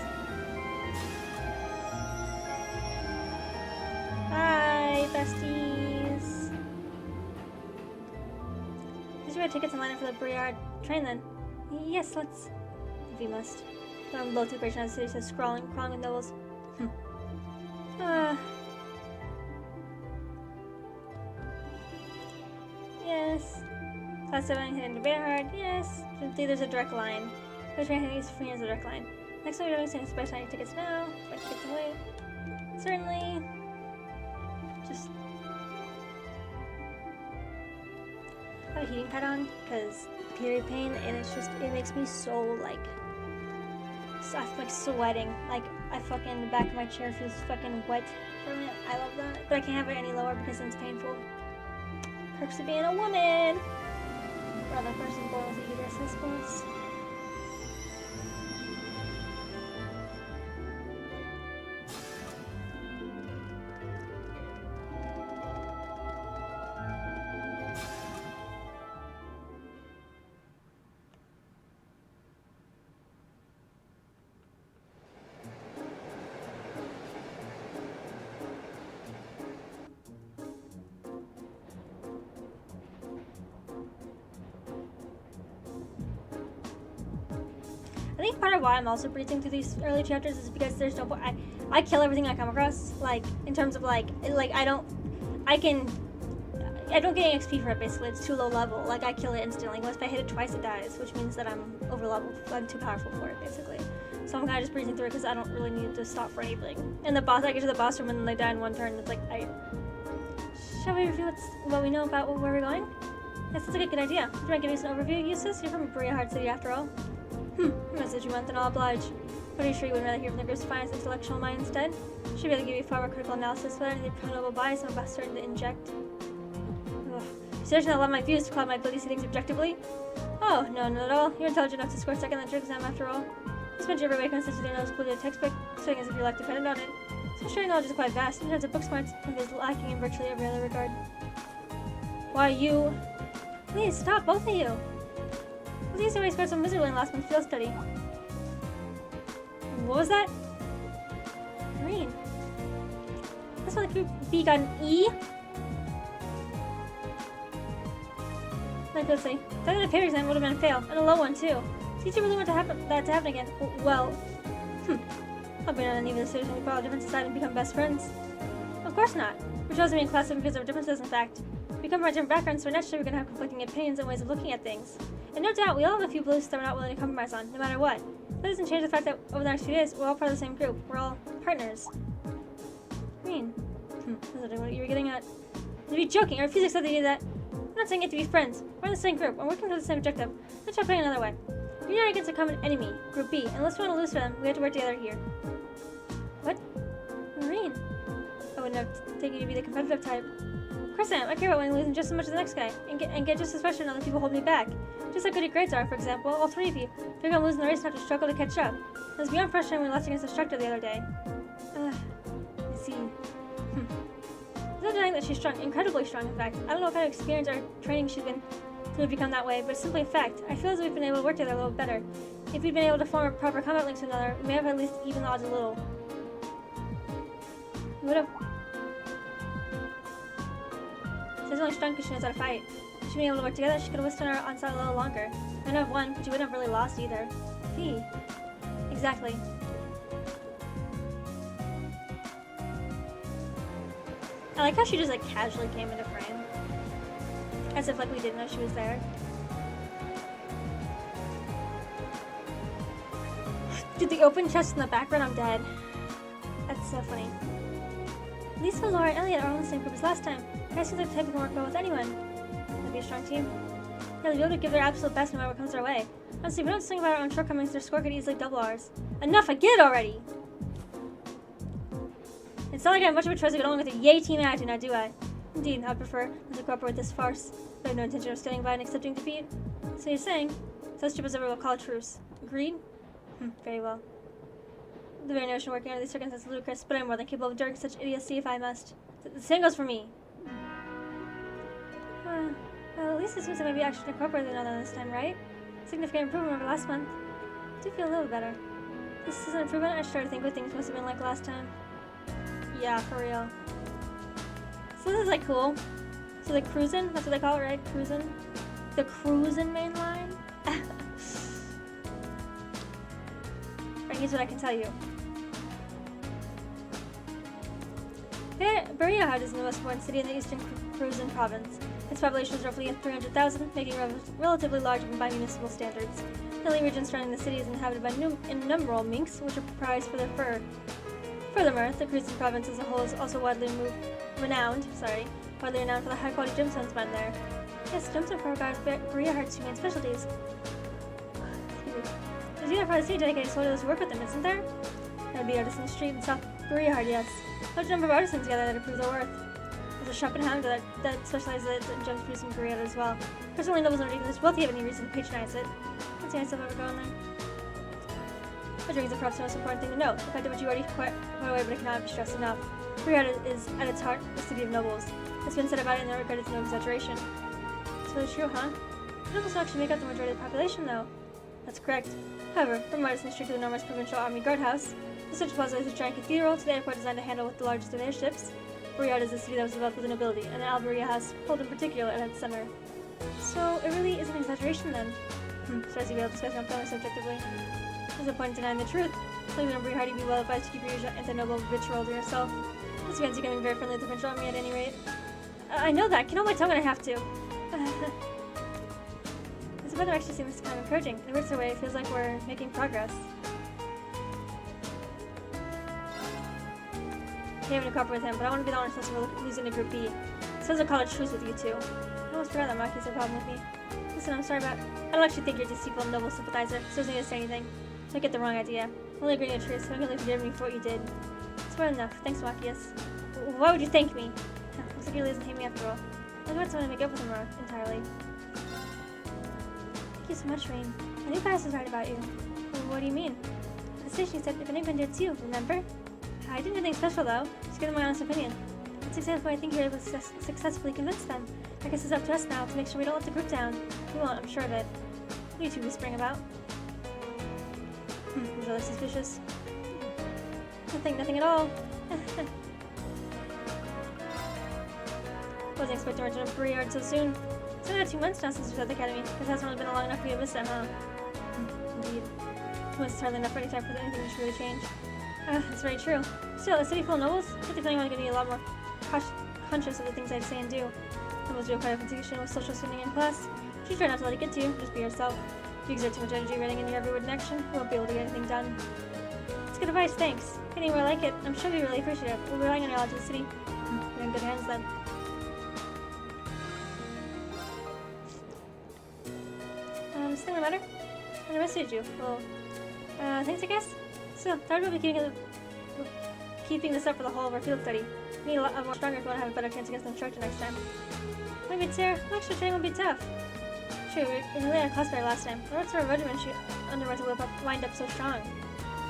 Bye, besties. Did you buy tickets and line up for the Briard train then? Yes, let's. If we must. Down below 2 great the city says crawling with nobles. Yes. Class 7 heading to Bearhard. Yes. There's a direct line. The train heading is free as a direct line. Next time you're doing is by signing tickets now. Buy tickets away. Certainly. Just I have a heating pad on because period pain, and it's just it makes me so like I'm like sweating. Like the back of my chair feels fucking wet from it. I love that, but I can't have it any lower because it's painful. Perks of being a woman. Or other person born with a uterus, I suppose. I think part of why I'm also breezing through these early chapters is because there's no point. I kill everything I come across. Like in terms of like I don't get any XP for it. Basically, it's too low level. Like I kill it instantly. Once I hit it twice, it dies, which means that I'm over leveled. I'm too powerful for it, basically. So I'm kind of just breezing through it because I don't really need to stop for anything. And the boss, I get to the boss room and then they die in one turn. It's like Shall we review what we know about where we're going? Yes, that's a good idea. Do you want to give us an overview, Eustace? You're from Berea Hard City after all. Message you want, then I'll oblige. But are you sure you would rather hear from the group's finest intellectual mind instead? Should be able to give you far more critical analysis without any pronoble bias I'm about certain to inject. Ugh. You certainly allow my views to cloud my ability to see things objectively? Oh, no, not at all. You're intelligent enough to score second on the exam after all. You spent your every week on such a thing as included a textbook, studying as if your life depended on it. So sure your knowledge is quite vast. In terms of book smarts, it is lacking in virtually every other regard. Why, you... Please, stop, both of you! At least I scored so miserably in last month's field study. What was that? Green. That's why the group B got an E? Like, let's see. That in a pair exam would have been a fail, and a low one too. Teacher really want that to happen again. Well, I'll be not even the situation we follow different society and become best friends. Of course not. We're chosen to be in class because of our differences, in fact. We come from different backgrounds, so naturally we're going to have conflicting opinions and ways of looking at things. And no doubt, we all have a few beliefs that we're not willing to compromise on, no matter what. That doesn't change the fact that over the next few days, we're all part of the same group. We're all partners. Green. That's what you were getting at. To be joking, I refuse to accept the idea that I'm not saying it to be friends. We're in the same group. We're working towards the same objective. Let's try putting it another way. Green are against a common enemy, Group B. Unless we want to lose to them, we have to work together here. What? Marine? I wouldn't have taken you to be the competitive type. Of course I am. I care about winning and losing just as much as the next guy, and get just as frustrated when other people hold me back. Just like good your grades are, for example. All three of you. If you're gonna lose in the race and have to struggle to catch up. It was beyond frustrating when we lost against the instructor the other day. I see. There's no denying that she's strong, incredibly strong, in fact. I don't know what kind of experience or training she's been to have become that way, but it's simply a fact. I feel as if we've been able to work together a little better. If we'd been able to form a proper combat link to another, we may have at least evened the odds a little. We would have. She's only strong because she knows how to fight. If she'd been able to work together, she could have withstood our onslaught a little longer. We might have won, but you wouldn't have really lost either. Fee. Exactly. I like how she just like casually came into frame. As if like we didn't know she was there. Dude, the open chest in the background, I'm dead. That's so funny. Lisa, Laura, and Elliot are all in the same group as last time. Guys seems like the type who can work well with anyone. That'd be a strong team. Yeah, they'll be able to give their absolute best no matter what comes their way. Honestly, if we don't think about our own shortcomings, their score could easily double ours. Enough, I get it already! It's not like I have much of a choice to get along with a yay team attitude, now do I? Indeed, I'd prefer to cooperate with this farce. But I have no intention of standing by and accepting defeat. So you're saying, such trip as ever will call a truce. Agreed? Very well. The very notion of working under these circumstances is ludicrous, but I'm more than capable of enduring such idiocy if I must. The same goes for me. Well, at least it seems that maybe I should incorporate another this time, right? Significant improvement over last month. I do feel a little better. This is an improvement. I started to think what things must have been like last time. Yeah, for real. So this is like cool. So the cruisin', that's what they call it, right? Cruisin'. The cruisin' main line. Right, here's what I can tell you. Buriahad is the most important city in the eastern Cruisin' province. Its population is roughly 300,000, making it relatively large by municipal standards. The hilly region surrounding the city is inhabited by innumerable minks, which are prized for their fur. Furthermore, the Cruisin' province as a whole is also widely renowned for the high-quality gemstones mined there. Yes, gemstone are Buriahad's two main specialties. There's even a part of the city dedicated solely to those who work with them, isn't there? That would be Artisan Street in South Buriahad, yes. Large number of artisans together that approve their worth. There's a shop in Hamda that specializes in gems produced in Buriahad as well. Personally, nobles aren't even this wealthy have any reason to patronize it. I don't see myself ever going there. But drinks are perhaps the most important thing to note. The fact that what you already quite away, but it cannot be stressed enough. Buriahad is, at its heart, a city of nobles. It's been said about it in that regard, it's no exaggeration. It's really true, huh? The nobles don't actually make up the majority of the population, though. That's correct. However, from Artisan Street to the enormous provincial army guardhouse, the Central Plaza is a giant cathedral to the airport designed to handle with the largest of airships. Buriahad is a city that was developed with the nobility, and the Alberia has hold in particular at its center. So it really is an exaggeration then. So as you be able to discuss my feelings subjectively. There's no point in denying the truth. So even in Buriahad, you'd be well advised to keep your usual anti-noble vitriol to yourself. This against becoming very friendly with the provincial army at any rate. I know that. I can hold my tongue when I have to. This weather actually seems kind of encouraging. In a weird way, it feels like we're making progress. I can't even cooperate with him, but I want to be the honest since we're losing to Group B. It says I'll call a truce with you two. I almost forgot that Maki's a problem with me. Listen, I'm sorry about... I don't actually think you're a deceitful and noble sympathizer, so there's no need to say anything. Don't get the wrong idea. I'm only agreeing to a truce, so I can only forgive me for what you did. It's more than enough. Thanks, Machias. Why would you thank me? Looks like he really doesn't hate me after all. I want someone to make up with him entirely. Thank you so much, Rain. I knew Paris was right about you. Well, what do you mean? At the station, you said if anyone did too, remember? I didn't do anything special, though. Just give them my honest opinion. That's exactly why I think you're able to successfully convince them. I guess it's up to us now to make sure we don't let the group down. We won't, I'm sure of it. What are you two whispering about? Who's really suspicious? Nothing at all. Wasn't expecting to return to Buriahad so soon. It's been about 2 months now since we started the academy. This hasn't really been long enough for you to miss them, huh? Indeed. 2 months is hardly enough for any time for anything to truly change. That's very true. Still, a city full of nobles? I think I'm going to be a lot more conscious of the things I say and do. Nobles require competition with social standing in class. You try not to let it get to you. Just be yourself. If you exert too much energy writing in your every word in action, you won't be able to get anything done. It's good advice, thanks. Anywhere like it, I'm sure you'll be really appreciative. We'll be relying on your lot to the city. You're in good hands then. Something the matter? I messaged you. Well, thanks, I guess. So, Dad will be keeping this up for the whole of our field study. We need a lot more stronger if we want to have a better chance against the instructor next time. Maybe it's here. Extra training will be tough. Sure, we really had a class fair last time. What sort of regiment she underwent to wind up so strong?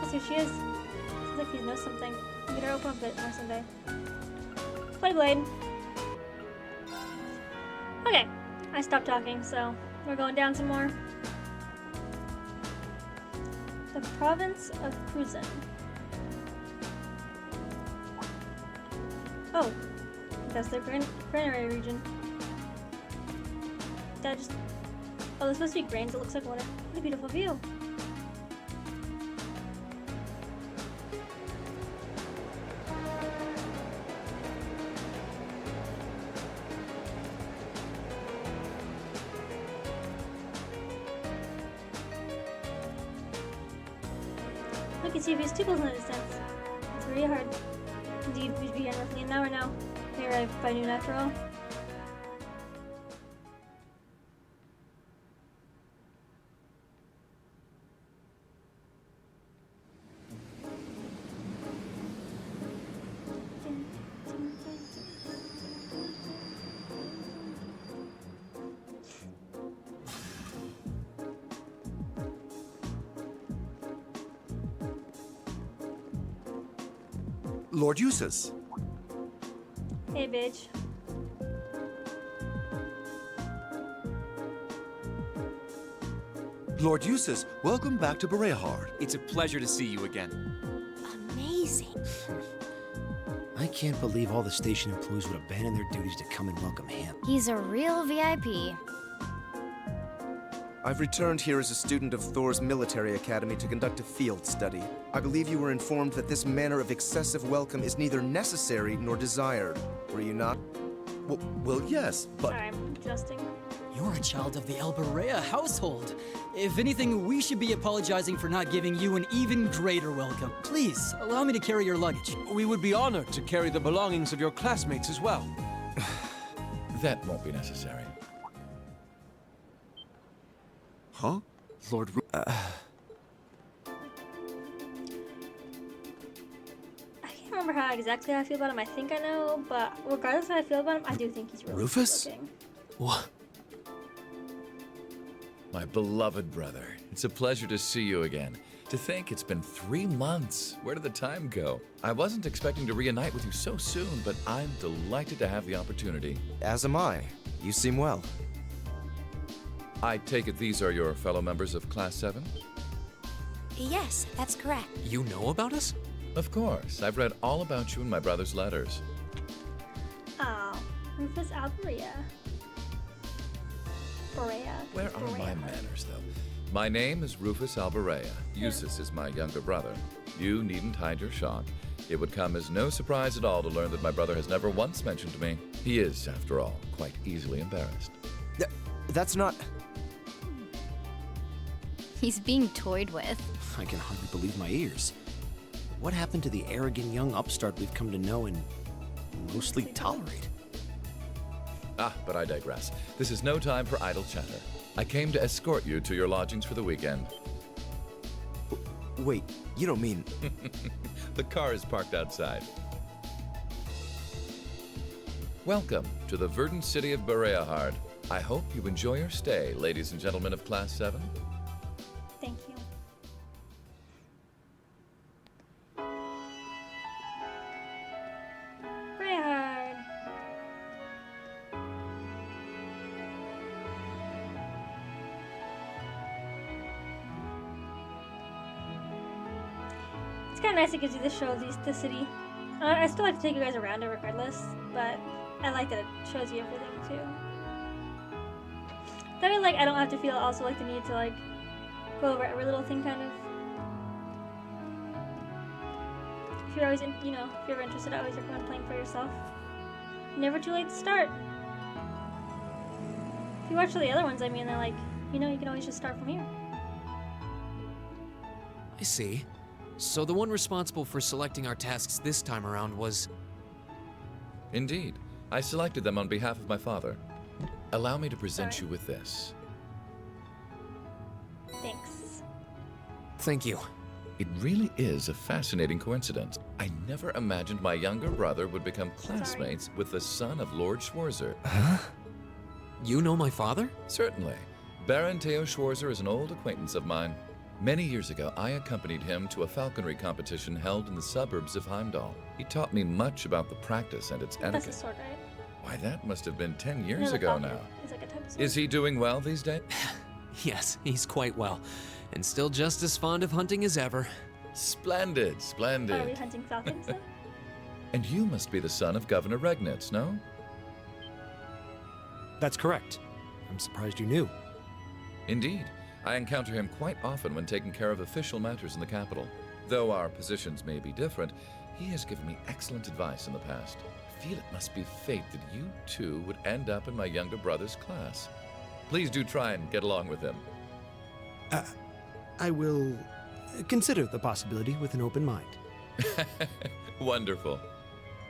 Let's see who she is. Seems like he knows something. We get her open a bit more someday. Play Blade. Okay, I stopped talking, so we're going down some more. The province of Pruzan. Oh, that's the granary region. That just... Oh, there's supposed to be grains. It looks like water. What a beautiful view. Look at see if there's tuples in the distance. It's very hard. Indeed, we began roughly an hour now. We arrived by noon after all. Lord Eustace. Hey, bitch. Lord Eustace, welcome back to Bereahard. It's a pleasure to see you again. Amazing. I can't believe all the station employees would abandon their duties to come and welcome him. He's a real VIP. I've returned here as a student of Thor's military academy to conduct a field study. I believe you were informed that this manner of excessive welcome is neither necessary nor desired. Were you not? Well, yes, but... Sorry, I'm adjusting. You're a child of the Alberea household. If anything, we should be apologizing for not giving you an even greater welcome. Please, allow me to carry your luggage. We would be honored to carry the belongings of your classmates as well. That won't be necessary. Huh? Lord I can't remember how exactly I feel about him. I think I know, but regardless of how I feel about him, I do think he's really Rufus? good looking. What? My beloved brother, it's a pleasure to see you again. To think it's been 3 months. Where did the time go? I wasn't expecting to reunite with you so soon, but I'm delighted to have the opportunity. As am I. You seem well. I take it these are your fellow members of Class 7? Yes, that's correct. You know about us? Of course. I've read all about you in my brother's letters. Oh, Rufus Alberea. Where are my manners, though? My name is Rufus Alberea. Eustace is my younger brother. You needn't hide your shock. It would come as no surprise at all to learn that my brother has never once mentioned to me. He is, after all, quite easily embarrassed. That's not... He's being toyed with. I can hardly believe my ears. What happened to the arrogant young upstart we've come to know and mostly tolerate? Ah, but I digress. This is no time for idle chatter. I came to escort you to your lodgings for the weekend. Wait, you don't mean... The car is parked outside. Welcome to the verdant city of Bereahard. I hope you enjoy your stay, ladies and gentlemen of Class 7. Thank you. Bereahard. It's kind of nice it gives you the show of the city. I still like to take you guys around it regardless, but I like that it shows you everything too. That way, like, I don't have to feel also like the need to like go over every little thing, kind of. If you're always, if you're ever interested, I always recommend playing for yourself. Never too late to start. If you watch all the other ones, I mean, they're like, you can always just start from here. I see. So the one responsible for selecting our tasks this time around was... Indeed. I selected them on behalf of my father. Allow me to present you with this. Thanks. Thank you. It really is a fascinating coincidence. I never imagined my younger brother would become classmates with the son of Lord Schwarzer. Huh? You know my father? Certainly. Baron Theo Schwarzer is an old acquaintance of mine. Many years ago, I accompanied him to a falconry competition held in the suburbs of Heimdall. He taught me much about the practice and its etiquette. That's a sword, right? Why, that must have been 10 years No, ago falcon. now. It's like a type of sword. Is he doing well these days? Yes, he's quite well. And still just as fond of hunting as ever. Splendid, Are splendid. we hunting falcons then? And you must be the son of Governor Regnitz, no? That's correct. I'm surprised you knew. Indeed. I encounter him quite often when taking care of official matters in the capital. Though our positions may be different, he has given me excellent advice in the past. I feel it must be fate that you two would end up in my younger brother's class. Please do try and get along with him. I will consider the possibility with an open mind. Wonderful.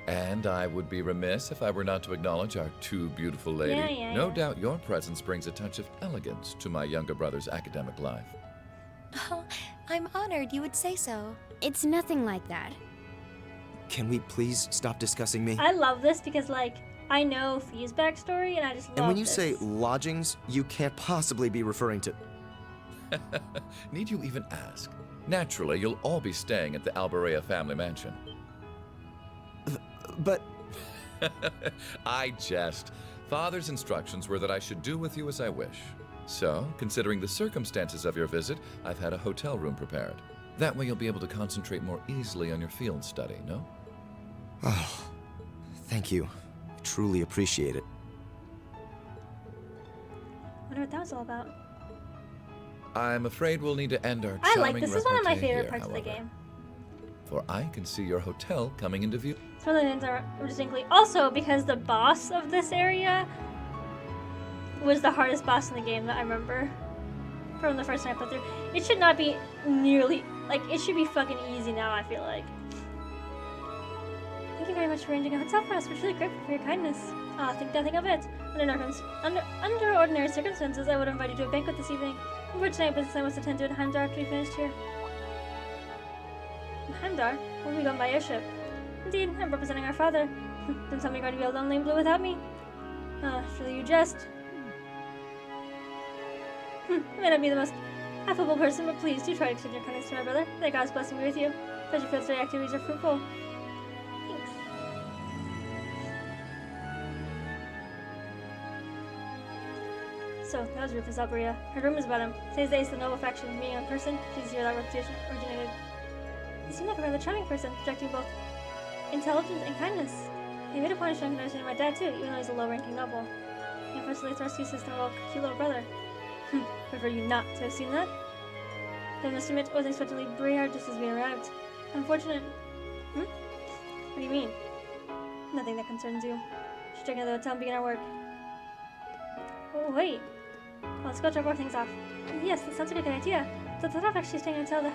And I would be remiss if I were not to acknowledge our too beautiful lady. No doubt your presence brings a touch of elegance to my younger brother's academic life. Oh, I'm honored you would say so. It's nothing like that. Can we please stop discussing me? I love this because, like, I know Fee's backstory, and I just love And when you this. say lodgings, you can't possibly be referring to... Need you even ask? Naturally, you'll all be staying at the Alberea family mansion. But... I jest. Father's instructions were that I should do with you as I wish. So, considering the circumstances of your visit, I've had a hotel room prepared. That way you'll be able to concentrate more easily on your field study, no? Oh, thank you. I truly appreciate it. Wonder what that was all about. I'm afraid we'll need to end our I charming like this. Is one of my repartee favorite here, parts of the however. game. For I can see your hotel coming into view. Some of the names are distinctly. Also, because the boss of this area was the hardest boss in the game that I remember from the first time I played through. It should not be nearly, like, it should be fucking easy now, I feel like. Thank you very much for arranging a hotel for us. We're really grateful for your kindness. Think nothing of it. Under ordinary circumstances, I would invite you to a banquet this evening. Unfortunately, business I must attend to in Heimdar after we finished here. In Heimdar? We'll be going by airship. Indeed, I'm representing our father. Don't tell me you're going to be all lonely and blue without me. Surely you jest. You may not be the most affable person, but please do try to extend your kindness to my brother. May God's blessing be with you. Pleasure field study activities are fruitful. Thanks. So, that was Rufus Alberea. Heard rumors about him. Says the ace of the noble faction, meeting in person. Please hear that reputation originated. He seemed like a rather charming person, projecting both intelligence and kindness. He made a point of showing understanding my dad too, even though he's a low-ranking noble. He unfortunately its rescue system of a cute little brother. Prefer you not to have seen that? Then Mr. Mitch was unexpectedly Briard just as we arrived. Unfortunate. What do you mean? Nothing that concerns you. Should check into the hotel and begin our work. Oh, wait. Well, let's go drop our things off. Yes, that sounds like a good idea. The thought of actually staying in a hotel at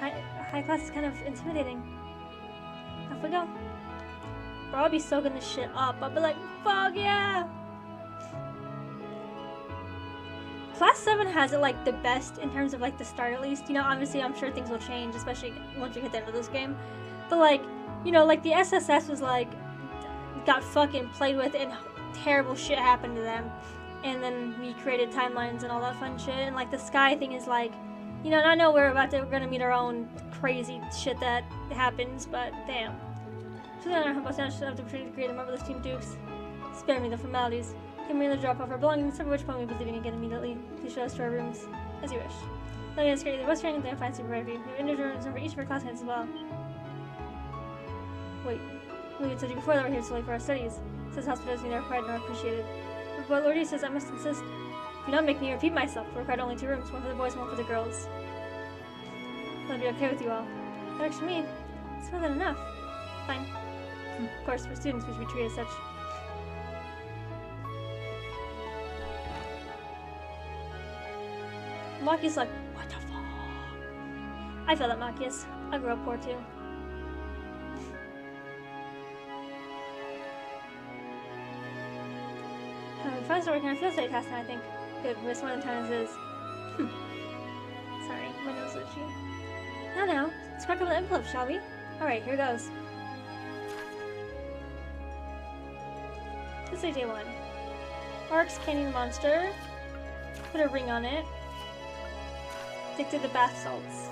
high class is kind of intimidating. Off we go. Bro, I'll be soaking this shit up. I'll be like, fuck yeah! Class 7 has it like the best in terms of like the start at least. You know, obviously I'm sure things will change, especially once we get to the end of this game. But like, you know, like the SSS was like, got fucking played with and terrible shit happened to them. And then we created timelines and all that fun shit. And like the Sky thing is like, you know, and I know we're gonna meet our own crazy shit that happens, but damn. So then I hope I should have the opportunity to create a marvelous Team Dukes. Spare me the formalities. Can we drop off our belongings, at which point we will be leaving again immediately. Please show us to our rooms, as you wish. Let me escort the bus train and then find super right view. We have individual rooms for each of our classmates as well. Wait, we had told you before that we're here solely for our studies. Says hospital is neither required nor appreciated. But Lordy says I must insist. Do not make me repeat myself. We're required only 2 rooms, one for the boys and one for the girls. That'll be okay with you all. That actually means it's more than enough. Fine. Of course, for students, we should be treated as such. Maki's like, what the fuck? I feel that, Makius. I grew up poor too. We finally started working on field study tasks now, I think. Good, we missed one of the time as is. Sorry, my nose is itchy. Now, let's crack open the envelope, shall we? Alright, here goes. This is day 1. Oryx Canyon Monster. Put a ring on it. Addicted to bath salts.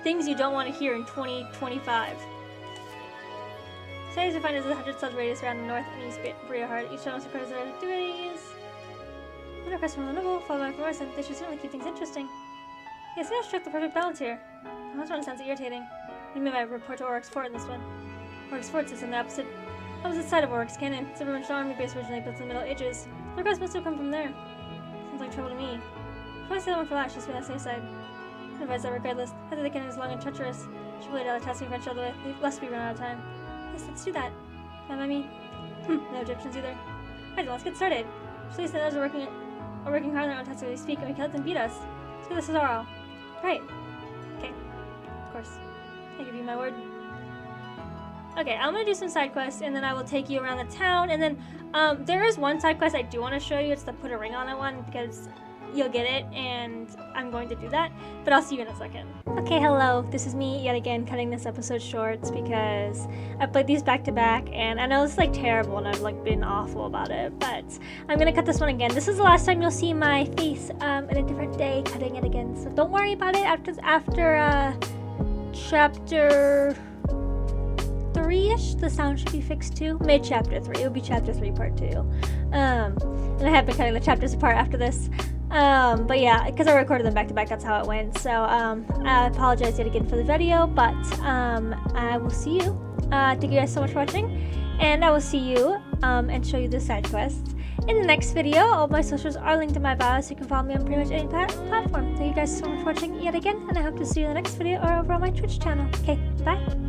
Things you don't want to hear in 2025. Cities defined as a 100 subs radius around the north and east Berea Heart. Each channel records their activities. One request from the noble, followed by Morrison. They should certainly keep things interesting. Yes, I struck the perfect balance here. The last one sounds irritating. What do you mean by report to Oryx Fort in this one? Oryx Fort sits on the opposite side of Oryx Canyon. It's a dimensional army base originally built in the Middle Ages. The request must have come from there. Sounds like trouble to me. If I say that one for last, just be on the safe side. I advise that regardless. After the canyon is long and treacherous. Should play out the testing eventually, otherwise lest we run out of time. Yes, let's do that. Not by me. No objections either. Alright, let's get started. Police and others are working hard on their own tests as we speak, and we can let them beat us. Let's get this Cesaro. Right. Okay. Of course. I give you my word. Okay, I'm gonna do some side quests, and then I will take you around the town, and then there is one side quest I do want to show you. It's the put a ring on it one, because you'll get it, and I'm going to do that, but I'll see you in a second. Okay, hello, this is me yet again cutting this episode short because I played these back to back, and I know it's like terrible and I've like been awful about it, but I'm gonna cut this one again. This is the last time you'll see my face in a different day cutting it again, so don't worry about it. After chapter 3-ish, the sound should be fixed too. Mid chapter 3, it'll be chapter 3 part 2. And I have been cutting the chapters apart after this. But yeah, because I recorded them back to back, that's how it went. So I apologize yet again for the video, but I will see you. Thank you guys so much for watching, and I will see you and show you the side quests in the next video. All my socials are linked in my bio, so you can follow me on pretty much any platform. Thank you guys so much for watching yet again, and I hope to see you in the next video or over on my Twitch channel. Okay, bye.